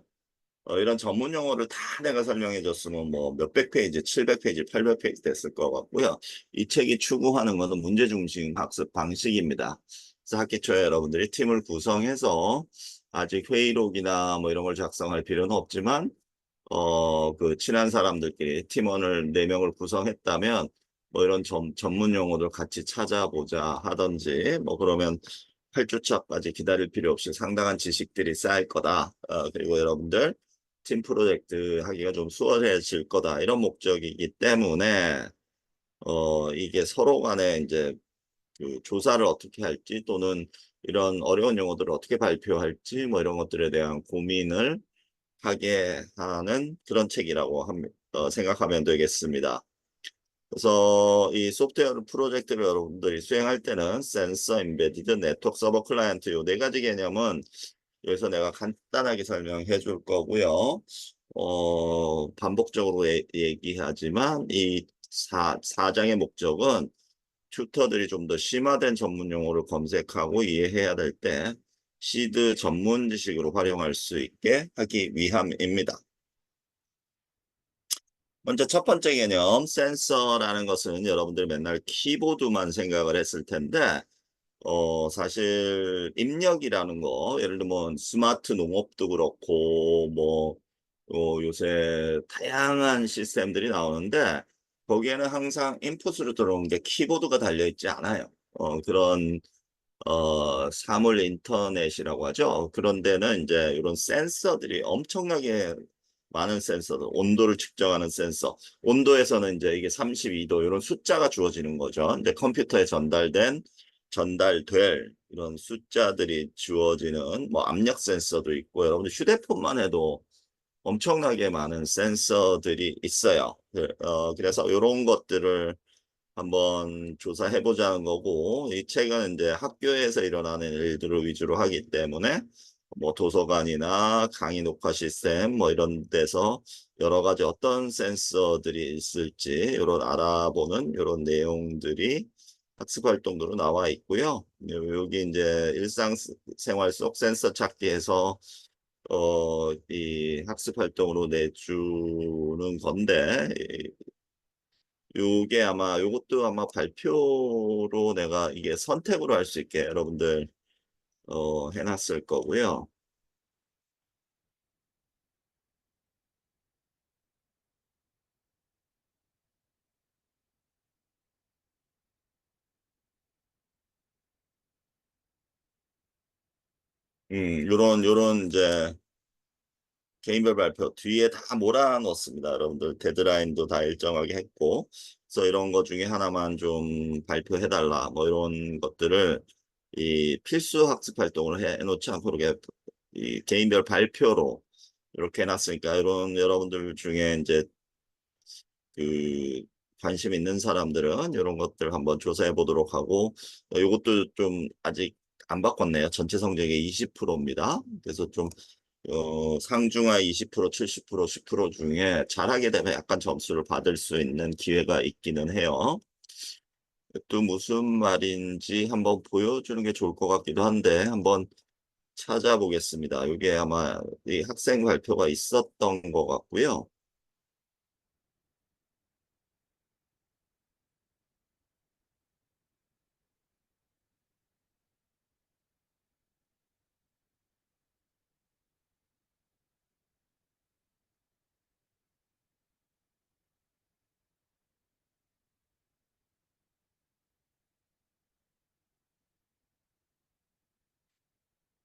이런 전문 용어를 다 내가 설명해 줬으면 뭐 몇백 페이지, 700페이지, 800페이지 됐을 것 같고요. 이 책이 추구하는 것은 문제중심 학습 방식입니다. 그래서 학기 초에 여러분들이 팀을 구성해서 아직 회의록이나 뭐 이런 걸 작성할 필요는 없지만 그 친한 사람들끼리 팀원을 4명을 구성했다면 뭐 이런 전문 용어들 같이 찾아보자 하든지 뭐 그러면 8주차까지 기다릴 필요 없이 상당한 지식들이 쌓일 거다. 그리고 여러분들 팀 프로젝트 하기가 좀 수월해질 거다. 이런 목적이기 때문에 이게 서로 간에 이제 그 조사를 어떻게 할지 또는 이런 어려운 용어들을 어떻게 발표할지 뭐 이런 것들에 대한 고민을 하게 하는 그런 책이라고 생각하면 되겠습니다. 그래서 이 소프트웨어 프로젝트를 여러분들이 수행할 때는 센서, 임베디드, 네트워크, 서버, 클라이언트 요 4가지 개념은 여기서 내가 간단하게 설명해 줄 거고요. 반복적으로 얘기하지만 이 사장의 목적은 튜터들이 좀 더 심화된 전문 용어를 검색하고 이해해야 될 때 시드 전문 지식으로 활용할 수 있게 하기 위함입니다. 먼저 첫 번째 개념, 센서라는 것은 여러분들이 맨날 키보드만 생각을 했을 텐데, 사실 입력이라는 거, 예를 들면 스마트 농업도 그렇고, 뭐, 요새 다양한 시스템들이 나오는데, 거기에는 항상 인풋으로 들어온 게 키보드가 달려있지 않아요. 그런 사물 인터넷이라고 하죠. 그런 데는 이제 이런 센서들이 엄청나게 많은 센서들, 온도를 측정하는 센서. 온도에서는 이제 이게 32도 이런 숫자가 주어지는 거죠. 이제 컴퓨터에 전달될 이런 숫자들이 주어지는 뭐 압력 센서도 있고 여러분들 휴대폰만 해도 엄청나게 많은 센서들이 있어요. 그래서 이런 것들을 한번 조사해 보자는 거고, 이 책은 이제 학교에서 일어나는 일들을 위주로 하기 때문에 뭐 도서관이나 강의 녹화 시스템 뭐 이런 데서 여러 가지 어떤 센서들이 있을지 이런 알아보는 이런 내용들이 학습 활동으로 나와 있고요. 여기 이제 일상생활 속 센서 찾기에서 이 학습 활동으로 내주는 건데 요것도 아마 발표로 내가 이게 선택으로 할 수 있게 여러분들 해놨을 거고요. 요런 이제 개인별 발표 뒤에 다 몰아넣었습니다. 여러분들 데드라인도 다 일정하게 했고, 그래서 이런 거 중에 하나만 좀 발표해달라. 뭐 이런 것들을 이 필수 학습 활동을 해놓지 않고 이렇게 이 개인별 발표로 이렇게 해놨으니까 이런 여러분들 중에 이제 그 관심 있는 사람들은 이런 것들 한번 조사해 보도록 하고 이것도 좀 아직 안 바꿨네요. 전체 성적의 20%입니다. 그래서 좀 상중하 20%, 70%, 10% 중에 잘하게 되면 약간 점수를 받을 수 있는 기회가 있기는 해요. 또 무슨 말인지 한번 보여주는 게 좋을 것 같기도 한데 한번 찾아보겠습니다. 이게 아마 이 학생 발표가 있었던 것 같고요.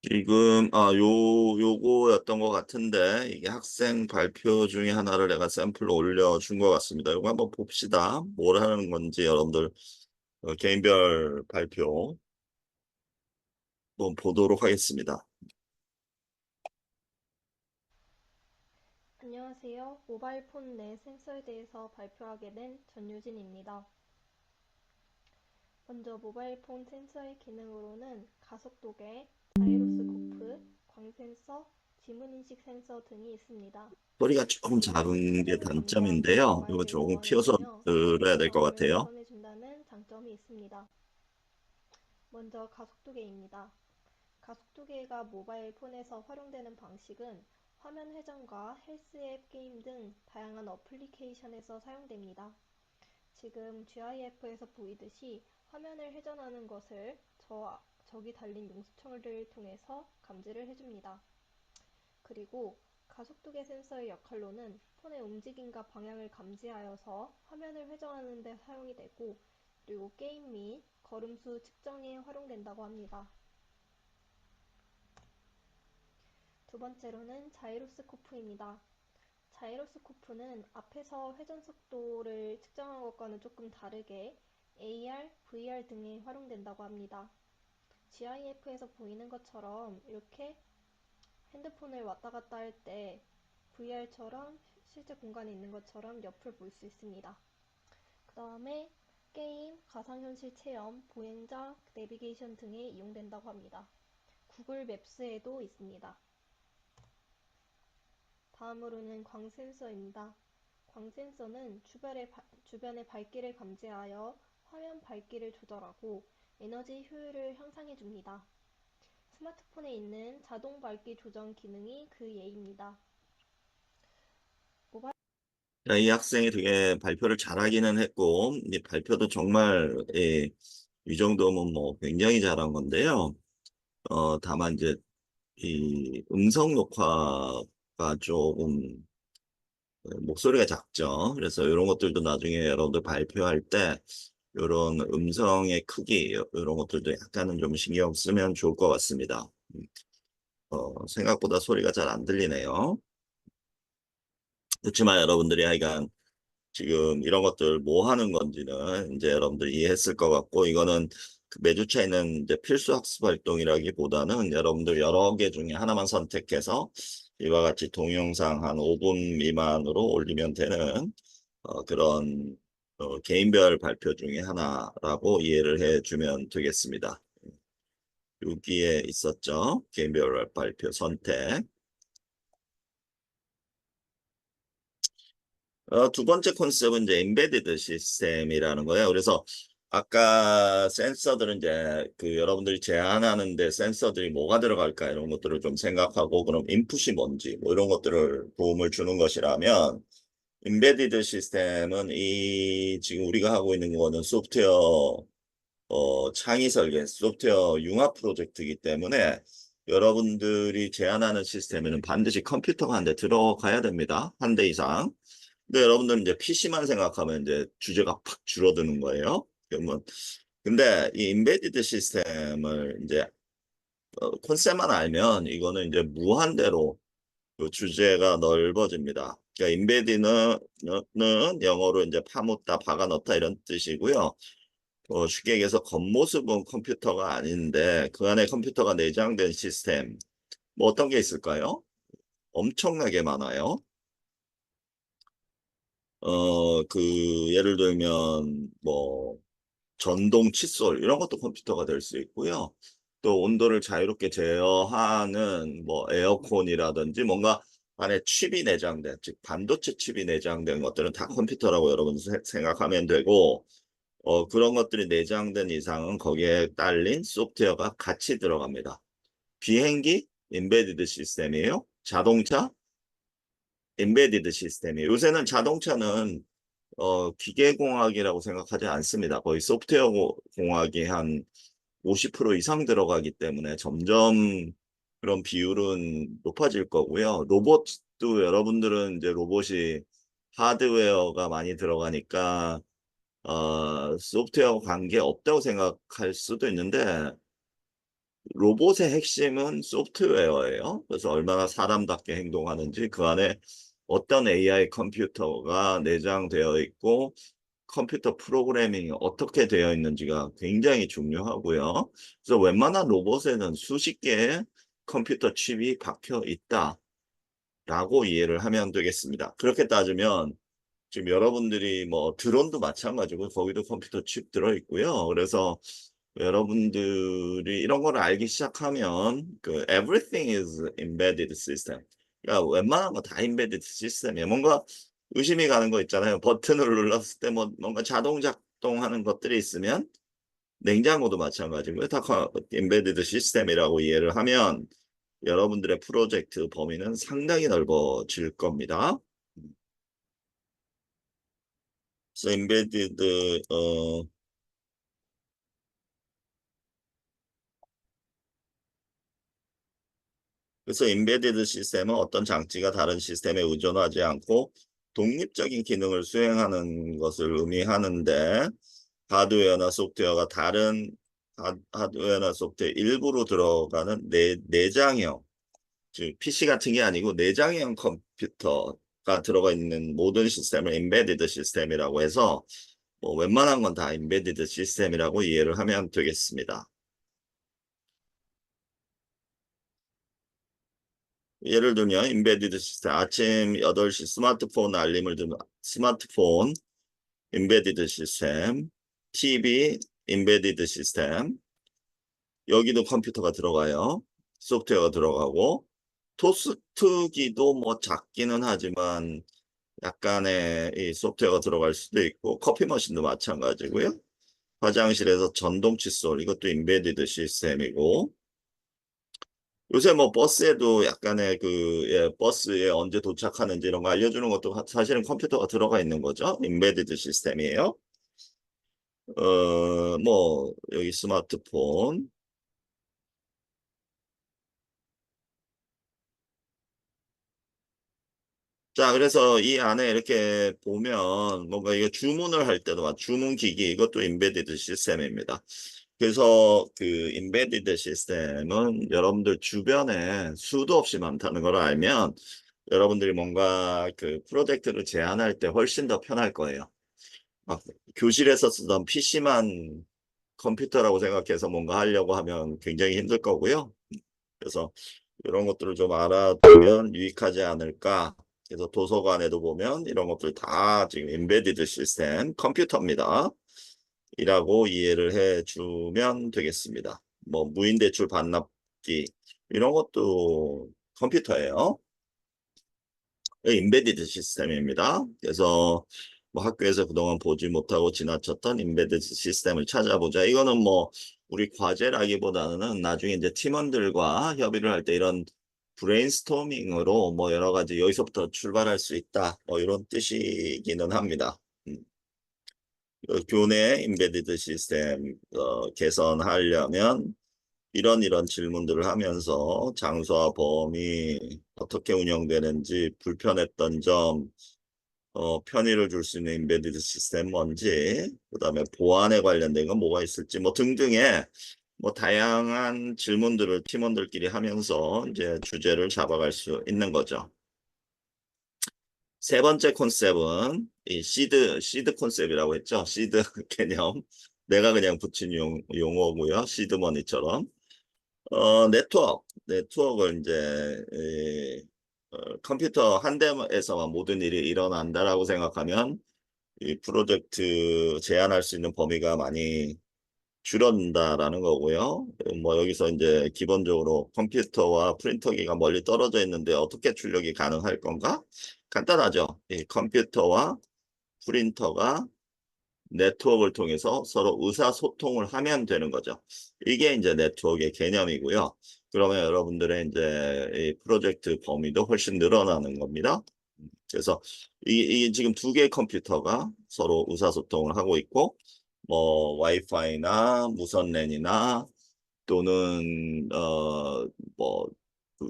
지금 요거였던 것 같은데 이게 학생 발표 중에 하나를 내가 샘플로 올려준 것 같습니다. 이거 한번 봅시다. 뭘 하는 건지 여러분들 개인별 발표 한번 보도록 하겠습니다. 안녕하세요. 모바일 폰 내 센서에 대해서 발표하게 된 전유진입니다. 먼저 모바일 폰 센서의 기능으로는 가속도계, 자이로스코프, 광센서, 지문인식 센서 등이 있습니다. 소리가 조금 작은 게 센서를 감지하고 단점인데요. 이거 모바일에 조금 키워서 보관해두며 들어야 상태의 될 것 변화를 같아요. 복원해준다는 장점이 있습니다. 먼저 가속도계입니다. 가속도계가 모바일 폰에서 활용되는 방식은 화면 회전과 헬스 앱, 게임 등 다양한 어플리케이션에서 사용됩니다. 지금 GIF에서 보이듯이 화면을 회전하는 것을 저기 달린 용수철을 통해서 감지를 해줍니다. 그리고 가속도계 센서의 역할로는 폰의 움직임과 방향을 감지하여서 화면을 회전하는 데 사용이 되고, 그리고 게임 및 걸음수 측정에 활용된다고 합니다. 두 번째로는 자이로스코프입니다. 자이로스코프는 앞에서 회전 속도를 측정한 것과는 조금 다르게 AR, VR 등에 활용된다고 합니다. GIF에서 보이는 것처럼 이렇게 핸드폰을 왔다 갔다 할 때 VR처럼 실제 공간에 있는 것처럼 옆을 볼 수 있습니다. 그 다음에 게임, 가상현실 체험, 보행자, 내비게이션 등에 이용된다고 합니다. 구글 맵스에도 있습니다. 다음으로는 광 센서입니다. 광 센서는 주변의 밝기를 감지하여 화면 밝기를 조절하고 에너지 효율을 향상해 줍니다. 스마트폰에 있는 자동 밝기 조정 기능이 그 예입니다. 자, 이 학생이 되게 발표를 잘하기는 했고, 이 발표도 정말, 이 정도면 뭐 굉장히 잘한 건데요. 다만 이제 이 음성 녹화가 조금 목소리가 작죠. 그래서 이런 것들도 나중에 여러분들 발표할 때 이런 음성의 크기 이런 것들도 약간은 좀 신경 쓰면 좋을 것 같습니다. 생각보다 소리가 잘 안 들리네요. 그렇지만 여러분들이 하여간 지금 이런 것들 뭐 하는 건지는 이제 여러분들 이해했을 것 같고, 이거는 그 매주차에는 이제 필수 학습 활동이라기보다는 여러분들 여러 개 중에 하나만 선택해서 이와 같이 동영상 한 5분 미만으로 올리면 되는 그런 개인별 발표 중에 하나라고 이해를 해주면 되겠습니다. 여기에 있었죠. 개인별 발표 선택. 두 번째 컨셉은 이제 embedded 시스템이라는 거예요. 그래서 아까 센서들은 이제 그 여러분들이 제안하는데 센서들이 뭐가 들어갈까 이런 것들을 좀 생각하고, 그럼 인풋이 뭔지 뭐 이런 것들을 도움을 주는 것이라면, embedded 시스템은 이 지금 우리가 하고 있는 거는 소프트웨어 창의 설계, 소프트웨어 융합 프로젝트이기 때문에 여러분들이 제안하는 시스템에는 반드시 컴퓨터가 한 대 들어가야 됩니다. 한 대 이상. 근데 여러분들은 이제 PC만 생각하면 이제 주제가 팍 줄어드는 거예요. 그러면 근데 이 인베디드 시스템을 이제 콘셉트만 알면 이거는 이제 무한대로 그 주제가 넓어집니다. 그러니까 인베디드는 영어로 이제 파묻다, 박아넣다 이런 뜻이고요. 쉽게 얘기해서 겉모습은 컴퓨터가 아닌데 그 안에 컴퓨터가 내장된 시스템. 뭐 어떤 게 있을까요? 엄청나게 많아요. 예를 들면 뭐 전동 칫솔 이런 것도 컴퓨터가 될 수 있고요. 또 온도를 자유롭게 제어하는 뭐 에어컨이라든지 뭔가 안에 칩이 내장된, 즉 반도체 칩이 내장된 것들은 다 컴퓨터라고 여러분 생각하면 되고, 그런 것들이 내장된 이상은 거기에 딸린 소프트웨어가 같이 들어갑니다. 비행기 인베디드 시스템이에요. 자동차 인베디드 시스템이에요. 요새는 자동차는 기계공학이라고 생각하지 않습니다. 거의 소프트웨어 공학이 한 50% 이상 들어가기 때문에 점점 그런 비율은 높아질 거고요. 로봇도 여러분들은 이제 로봇이 하드웨어가 많이 들어가니까 소프트웨어 관계 없다고 생각할 수도 있는데, 로봇의 핵심은 소프트웨어예요. 그래서 얼마나 사람답게 행동하는지, 그 안에 어떤 AI 컴퓨터가 내장되어 있고 컴퓨터 프로그래밍이 어떻게 되어 있는지가 굉장히 중요하고요. 그래서 웬만한 로봇에는 수십 개의 컴퓨터 칩이 박혀 있다라고 이해를 하면 되겠습니다. 그렇게 따지면 지금 여러분들이 뭐 드론도 마찬가지고 거기도 컴퓨터 칩 들어있고요. 그래서 여러분들이 이런 걸 알기 시작하면 그 everything is embedded system. 그러니까 웬만한 거 다 embedded 시스템이에요. 뭔가 의심이 가는 거 있잖아요. 버튼을 눌렀을 때 뭐 뭔가 자동 작동하는 것들이 있으면 냉장고도 마찬가지고요. 다 embedded 시스템이라고 이해를 하면 여러분들의 프로젝트 범위는 상당히 넓어질 겁니다. 그래서 인베디드 그래서 인베디드 시스템은 어떤 장치가 다른 시스템에 의존하지 않고 독립적인 기능을 수행하는 것을 의미하는데 하드웨어나 소프트웨어가 다른 하드웨어나 소프트웨어 일부로 들어가는 내장형, 즉 PC 같은 게 아니고 내장형 컴퓨터가 들어가 있는 모든 시스템을 인베디드 시스템이라고 해서 뭐 웬만한 건 다 인베디드 시스템이라고 이해를 하면 되겠습니다. 예를 들면 인베디드 시스템 아침 8시 스마트폰 알림을 들면 스마트폰 인베디드 시스템, TV 인베디드 시스템, 여기도 컴퓨터가 들어가요. 소프트웨어가 들어가고 토스트기도 뭐 작기는 하지만 약간의 이 소프트웨어가 들어갈 수도 있고 커피 머신도 마찬가지고요. 화장실에서 전동 칫솔 이것도 인베디드 시스템이고 요새 뭐 버스에도 약간의 버스에 언제 도착하는지 이런 거 알려주는 것도 사실은 컴퓨터가 들어가 있는 거죠. 인베디드 시스템이에요. 뭐 여기 스마트폰 자, 그래서 이 안에 이렇게 보면 뭔가 이거 주문을 할 때도 주문 기기 이것도 인베디드 시스템입니다. 그래서 그 인베디드 시스템은 여러분들 주변에 수도 없이 많다는 걸 알면 여러분들이 뭔가 그 프로젝트를 제안할 때 훨씬 더 편할 거예요. 막 교실에서 쓰던 PC만 컴퓨터라고 생각해서 뭔가 하려고 하면 굉장히 힘들 거고요. 그래서 이런 것들을 좀 알아두면 유익하지 않을까. 그래서 도서관에도 보면 이런 것들 다 지금 인베디드 시스템 컴퓨터입니다. 이라고 이해를 해주면 되겠습니다. 뭐 무인 대출 반납기 이런 것도 컴퓨터예요. 인베디드 시스템입니다. 그래서 뭐 학교에서 그동안 보지 못하고 지나쳤던 인베디드 시스템을 찾아보자. 이거는 뭐 우리 과제라기보다는 나중에 이제 팀원들과 협의를 할 때 이런 브레인스토밍으로 뭐 여러 가지 여기서부터 출발할 수 있다. 뭐 이런 뜻이기는 합니다. 교내 인베디드 시스템 개선하려면 이런 질문들을 하면서 장소와 범위 어떻게 운영되는지 불편했던 점 편의를 줄 수 있는 인베디드 시스템 뭔지 그다음에 보안에 관련된 건 뭐가 있을지 뭐 등등의 뭐 다양한 질문들을 팀원들끼리 하면서 이제 주제를 잡아갈 수 있는 거죠. 세 번째 컨셉은 이 시드 컨셉이라고 했죠. 시드 개념. 내가 그냥 붙인 용어고요. 시드머니처럼. 네트워크를 이제 컴퓨터 한 대에서만 모든 일이 일어난다라고 생각하면 이 프로젝트 제한할 수 있는 범위가 많이 줄어든다라는 거고요. 뭐 여기서 이제 기본적으로 컴퓨터와 프린터기가 멀리 떨어져 있는데 어떻게 출력이 가능할 건가? 간단하죠. 이 컴퓨터와 프린터가 네트워크를 통해서 서로 의사소통을 하면 되는 거죠. 이게 이제 네트워크의 개념이고요. 그러면 여러분들의 이제 이 프로젝트 범위도 훨씬 늘어나는 겁니다. 그래서 이 지금 두 개의 컴퓨터가 서로 의사소통을 하고 있고 뭐 와이파이나 무선 랜이나 또는 뭐 그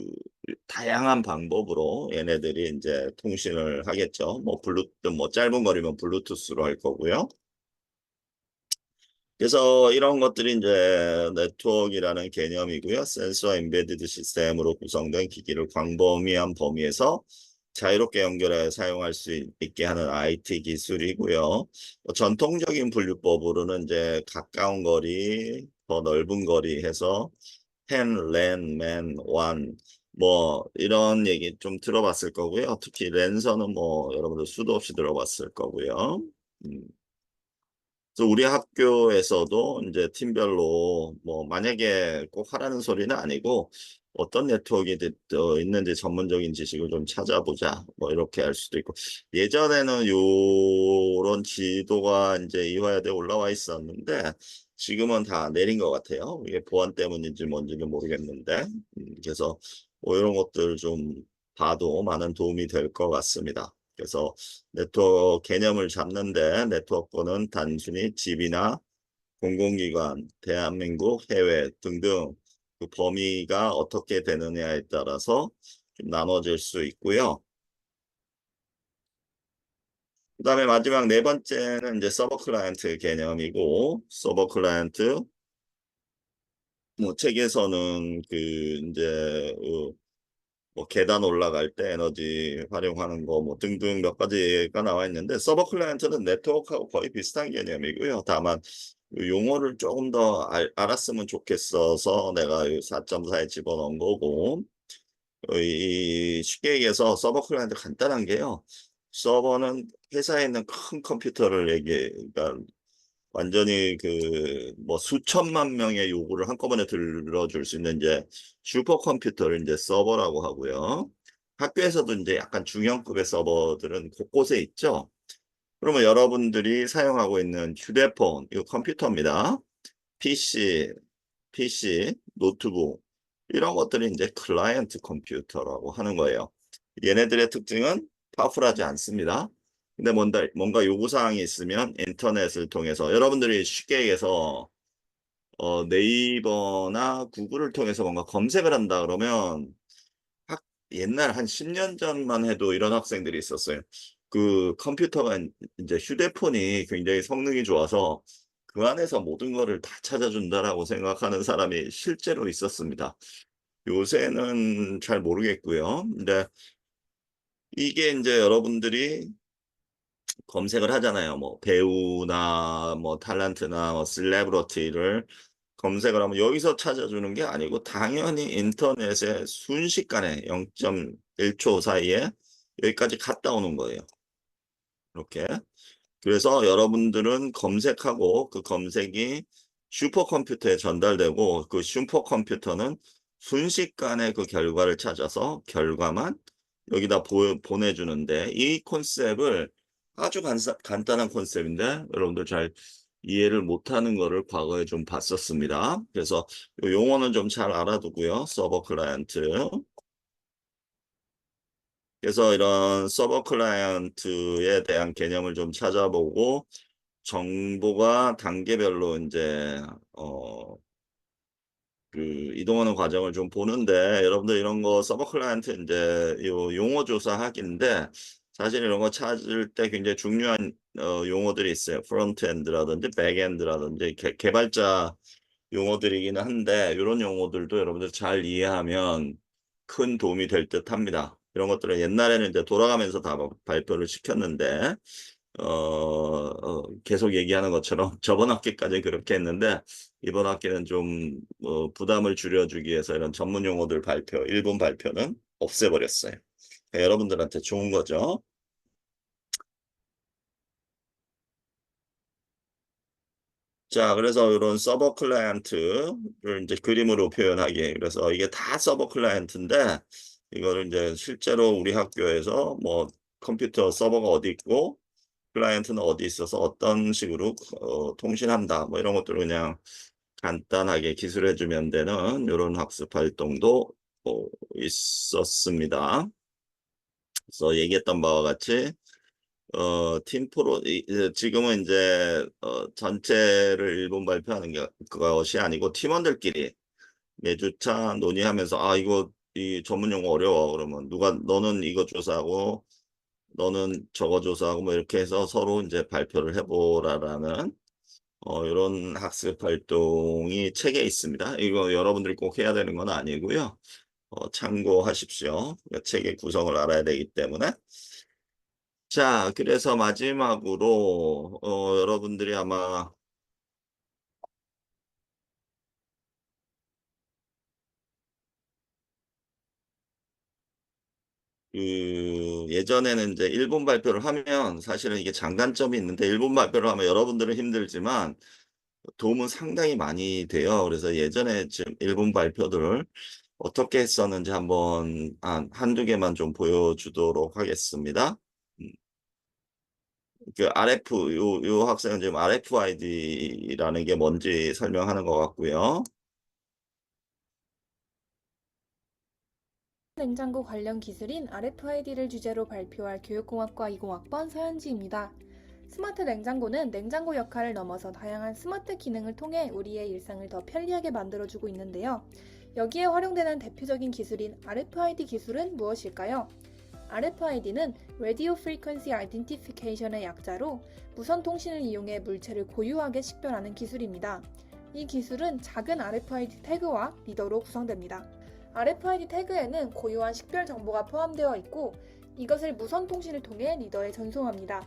다양한 방법으로 얘네들이 이제 통신을 하겠죠. 뭐 블루투스 뭐 짧은 거리면 블루투스로 할 거고요. 그래서 이런 것들이 이제 네트워크라는 개념이고요. 센서 인베디드 시스템으로 구성된 기기를 광범위한 범위에서 자유롭게 연결해 사용할 수 있게 하는 IT 기술이고요. 전통적인 분류법으로는 이제 가까운 거리, 더 넓은 거리 해서 pen, LAN, MAN, WAN 뭐 이런 얘기 좀 들어봤을 거고요. 특히 랜선은 뭐 여러분들 수도 없이 들어봤을 거고요. 그래서 우리 학교에서도 이제 팀별로 뭐 만약에 꼭 하라는 소리는 아니고 어떤 네트워크가 있는지 전문적인 지식을 좀 찾아보자 뭐 이렇게 할 수도 있고 예전에는 요런 지도가 이제 이화여대 올라와 있었는데 지금은 다 내린 것 같아요. 이게 보안 때문인지 뭔지는 모르겠는데, 그래서 뭐 이런 것들 좀 봐도 많은 도움이 될 것 같습니다. 그래서 네트워크 개념을 잡는데 네트워크는 단순히 집이나 공공기관, 대한민국, 해외 등등 그 범위가 어떻게 되느냐에 따라서 좀 나눠질 수 있고요. 그다음에 마지막 네 번째는 이제 서버 클라이언트 개념이고, 서버 클라이언트 뭐 책에서는 그 이제 뭐 계단 올라갈 때 에너지 활용하는 거 뭐 등등 몇 가지가 나와 있는데, 서버 클라이언트는 네트워크하고 거의 비슷한 개념이고요. 다만 그 용어를 조금 더 알았으면 좋겠어서 내가 4.4에 집어넣은 거고, 이 쉽게 얘기해서 서버 클라이언트 간단한 게요. 서버는 회사에 있는 큰 컴퓨터를 그러니까 완전히 그 뭐 수천만 명의 요구를 한꺼번에 들어줄 수 있는 이제 슈퍼컴퓨터를 이제 서버라고 하고요. 학교에서도 이제 약간 중형급의 서버들은 곳곳에 있죠. 그러면 여러분들이 사용하고 있는 휴대폰, 이거 컴퓨터입니다. PC, 노트북 이런 것들이 이제 클라이언트 컴퓨터라고 하는 거예요. 얘네들의 특징은 파워풀하지 않습니다. 근데 뭔가 요구사항이 있으면 인터넷을 통해서, 여러분들이 쉽게 얘기해서 네이버나 구글을 통해서 뭔가 검색을 한다 그러면 옛날 한 10년 전만 해도 이런 학생들이 있었어요. 그 컴퓨터가 이제 휴대폰이 굉장히 성능이 좋아서 그 안에서 모든 거를 다 찾아준다라고 생각하는 사람이 실제로 있었습니다. 요새는 잘 모르겠고요. 근데 이게 이제 여러분들이 검색을 하잖아요. 뭐 배우나 뭐 탤런트나 뭐 셀레브리티를 검색을 하면 여기서 찾아주는 게 아니고 당연히 인터넷에 순식간에 0.1초 사이에 여기까지 갔다 오는 거예요. 이렇게. 그래서 여러분들은 검색하고 그 검색이 슈퍼컴퓨터에 전달되고 그 슈퍼컴퓨터는 순식간에 그 결과를 찾아서 결과만 여기다 보내주는데, 이 컨셉을 아주 간단한 컨셉인데 여러분들 잘 이해를 못하는 거를 과거에 좀 봤었습니다. 그래서 요 용어는 좀 잘 알아두고요. 서버 클라이언트. 그래서 이런 서버 클라이언트에 대한 개념을 좀 찾아보고 정보가 단계별로 이제 그 이동하는 과정을 좀 보는데, 여러분들 이런 거 서버 클라이언트 이제 요 용어 조사하기인데 사실 이런 거 찾을 때 굉장히 중요한 용어들이 있어요. 프론트 엔드라든지 백 엔드라든지 개발자 용어들이기는 한데, 이런 용어들도 여러분들 잘 이해하면 큰 도움이 될 듯 합니다. 이런 것들은 옛날에는 이제 돌아가면서 다 발표를 시켰는데 계속 얘기하는 것처럼 저번 학기까지 그렇게 했는데 이번 학기는 좀 부담을 줄여주기 위해서 이런 전문 용어들 일본 발표는 없애버렸어요. 여러분들한테 좋은 거죠. 자, 그래서 이런 서버 클라이언트를 이제 그림으로 표현하기. 그래서 이게 다 서버 클라이언트인데 이거를 이제 실제로 우리 학교에서 뭐 컴퓨터 서버가 어디 있고 클라이언트는 어디 있어서 어떤 식으로 통신한다, 뭐 이런 것들을 그냥 간단하게 기술해 주면 되는 이런 학습 활동도 있었습니다. 그래서 얘기했던 바와 같이 지금은 이제 전체를 일본 발표하는 것이 아니고 팀원들끼리 매주차 논의하면서, 이거 이 전문 용어 어려워 그러면 너는 이거 조사하고 너는 저거 조사하고 뭐 이렇게 해서 서로 이제 발표를 해보라라는 이런 학습 활동이 책에 있습니다. 이거 여러분들이 꼭 해야 되는 건 아니고요. 참고하십시오. 책의 구성을 알아야 되기 때문에. 자, 그래서 마지막으로 여러분들이 아마 예전에는 이제 일본 발표를 하면 사실은 이게 장단점이 있는데, 일본 발표를 하면 여러분들은 힘들지만 도움은 상당히 많이 돼요. 그래서 예전에 지금 일본 발표들을 어떻게 했었는지 한번 한두 개만 좀 보여주도록 하겠습니다. 음, 그 RF, 요 학생은 지금 RFID라는 게 뭔지 설명하는 것 같고요. 냉장고 관련 기술인 RFID를 주제로 발표할 교육공학과 20학번 서현지입니다. 스마트 냉장고는 냉장고 역할을 넘어서 다양한 스마트 기능을 통해 우리의 일상을 더 편리하게 만들어주고 있는데요. 여기에 활용되는 대표적인 기술인 RFID 기술은 무엇일까요? RFID는 Radio Frequency Identification의 약자로 무선 통신을 이용해 물체를 고유하게 식별하는 기술입니다. 이 기술은 작은 RFID 태그와 리더로 구성됩니다. RFID 태그에는 고유한 식별 정보가 포함되어 있고 이것을 무선 통신을 통해 리더에 전송합니다.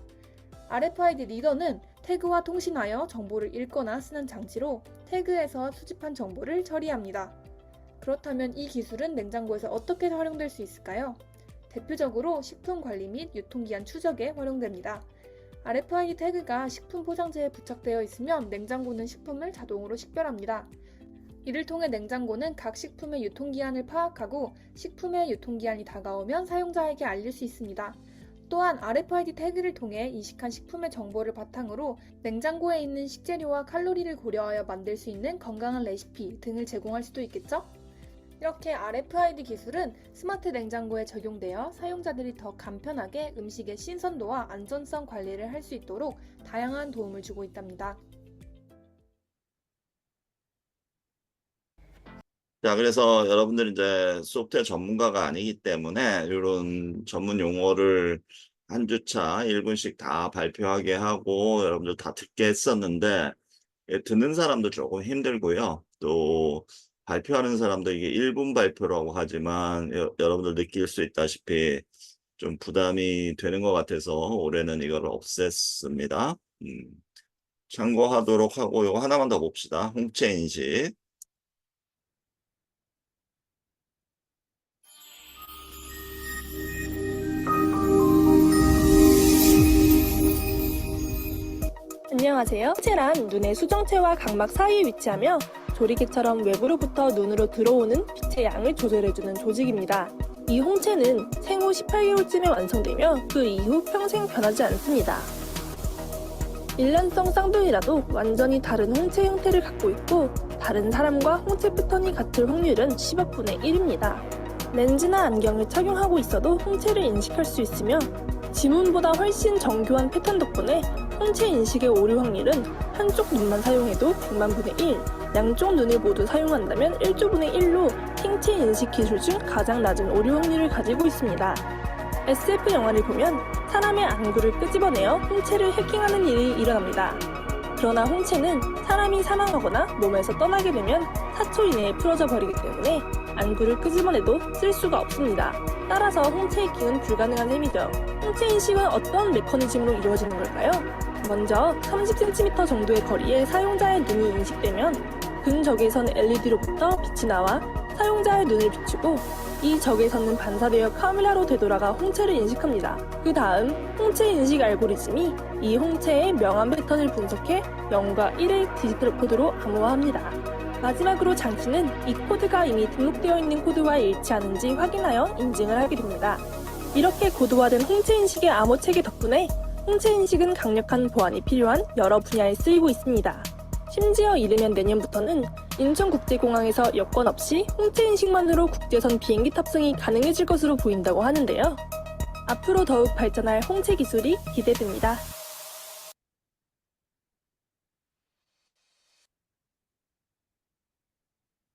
RFID 리더는 태그와 통신하여 정보를 읽거나 쓰는 장치로 태그에서 수집한 정보를 처리합니다. 그렇다면 이 기술은 냉장고에서 어떻게 활용될 수 있을까요? 대표적으로 식품 관리 및 유통기한 추적에 활용됩니다. RFID 태그가 식품 포장재에 부착되어 있으면 냉장고는 식품을 자동으로 식별합니다. 이를 통해 냉장고는 각 식품의 유통기한을 파악하고 식품의 유통기한이 다가오면 사용자에게 알릴 수 있습니다. 또한 RFID 태그를 통해 이식한 식품의 정보를 바탕으로 냉장고에 있는 식재료와 칼로리를 고려하여 만들 수 있는 건강한 레시피 등을 제공할 수도 있겠죠? 이렇게 RFID 기술은 스마트 냉장고에 적용되어 사용자들이 더 간편하게 음식의 신선도와 안전성 관리를 할 수 있도록 다양한 도움을 주고 있답니다. 자, 그래서 여러분들 이제 소프트웨어 전문가가 아니기 때문에 이런 전문 용어를 한 주차 1분씩 다 발표하게 하고 여러분들 다 듣게 했었는데 듣는 사람도 조금 힘들고요. 또 발표하는 사람도 이게 1분 발표라고 하지만 여러분들 느낄 수 있다시피 좀 부담이 되는 것 같아서 올해는 이걸 없앴습니다. 참고하도록 하고 이거 하나만 더 봅시다. 홍채 인식. 안녕하세요. 홍채란 눈의 수정체와 각막 사이에 위치하며 조리개처럼 외부로부터 눈으로 들어오는 빛의 양을 조절해주는 조직입니다. 이 홍채는 생후 18개월쯤에 완성되며 그 이후 평생 변하지 않습니다. 일란성 쌍둥이라도 완전히 다른 홍채 형태를 갖고 있고 다른 사람과 홍채 패턴이 같을 확률은 10억 분의 1입니다. 렌즈나 안경을 착용하고 있어도 홍채를 인식할 수 있으며 지문보다 훨씬 정교한 패턴 덕분에 홍채 인식의 오류 확률은 한쪽 눈만 사용해도 100만 분의 1, 양쪽 눈을 모두 사용한다면 1조 분의 1로 킹채 인식 기술 중 가장 낮은 오류 확률을 가지고 있습니다. SF 영화를 보면 사람의 안구를 끄집어내어 홍채를 해킹하는 일이 일어납니다. 그러나 홍채는 사람이 사망하거나 몸에서 떠나게 되면 4초 이내에 풀어져 버리기 때문에 안구를 끄집어내도 쓸 수가 없습니다. 따라서 홍채 해킹은 불가능한 셈이죠. 홍채 인식은 어떤 메커니즘으로 이루어지는 걸까요? 먼저 30cm 정도의 거리에 사용자의 눈이 인식되면 근적외선 LED로부터 빛이 나와 사용자의 눈을 비추고 이 적외선은 반사되어 카메라로 되돌아가 홍채를 인식합니다. 그 다음 홍채 인식 알고리즘이 이 홍채의 명암 패턴을 분석해 0과 1의 디지털 코드로 암호화합니다. 마지막으로 장치는 이 코드가 이미 등록되어 있는 코드와 일치하는지 확인하여 인증을 하게 됩니다. 이렇게 고도화된 홍채 인식의 암호 체계 덕분에 홍채 인식은 강력한 보안이 필요한 여러 분야에 쓰이고 있습니다. 심지어 이르면 내년부터는 인천국제공항에서 여권 없이 홍채 인식만으로 국제선 비행기 탑승이 가능해질 것으로 보인다고 하는데요. 앞으로 더욱 발전할 홍채 기술이 기대됩니다.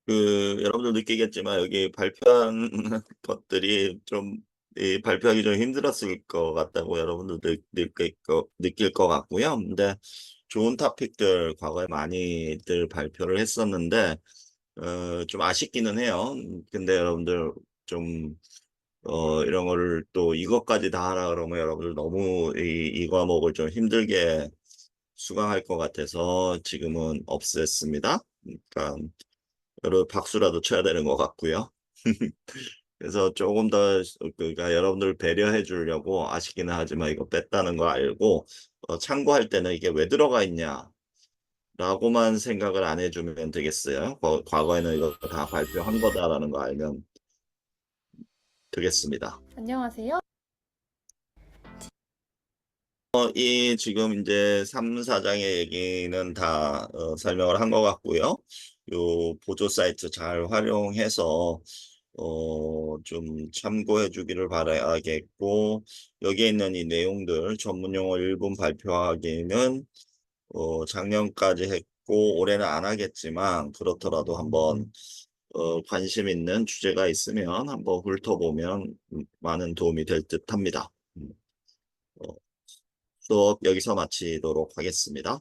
여러분들 느끼겠지만 여기 발표한 것들이 좀 발표하기 좀 힘들었을 것 같다고 여러분들 느낄 것 같고요. 근데 좋은 토픽들 과거에 많이들 발표를 했었는데 좀 아쉽기는 해요. 근데 여러분들 좀 이런 거를 또 이것까지 다 하라 그러면 여러분들 너무 이 과목을 좀 힘들게 수강할 것 같아서 지금은 없앴습니다. 그러니까 여러분 박수라도 쳐야 되는 것 같고요. 그래서 조금 더 그러니까 여러분들 배려해 주려고 아쉽기는 하지만 이거 뺐다는 거 알고 참고할 때는 이게 왜 들어가 있냐 라고만 생각을 안 해주면 되겠어요. 과거에는 이거 다 발표한 거다라는 거 알면 되겠습니다. 안녕하세요. 이 지금 이제 3, 4장의 얘기는 다 설명을 한 것 같고요. 요 보조 사이트 잘 활용해서 좀 참고해 주기를 바라겠고, 여기에 있는 이 내용들 전문 용어 일본 발표하기는 작년까지 했고 올해는 안 하겠지만, 그렇더라도 한번 관심 있는 주제가 있으면 한번 훑어보면 많은 도움이 될 듯합니다. 수업 여기서 마치도록 하겠습니다.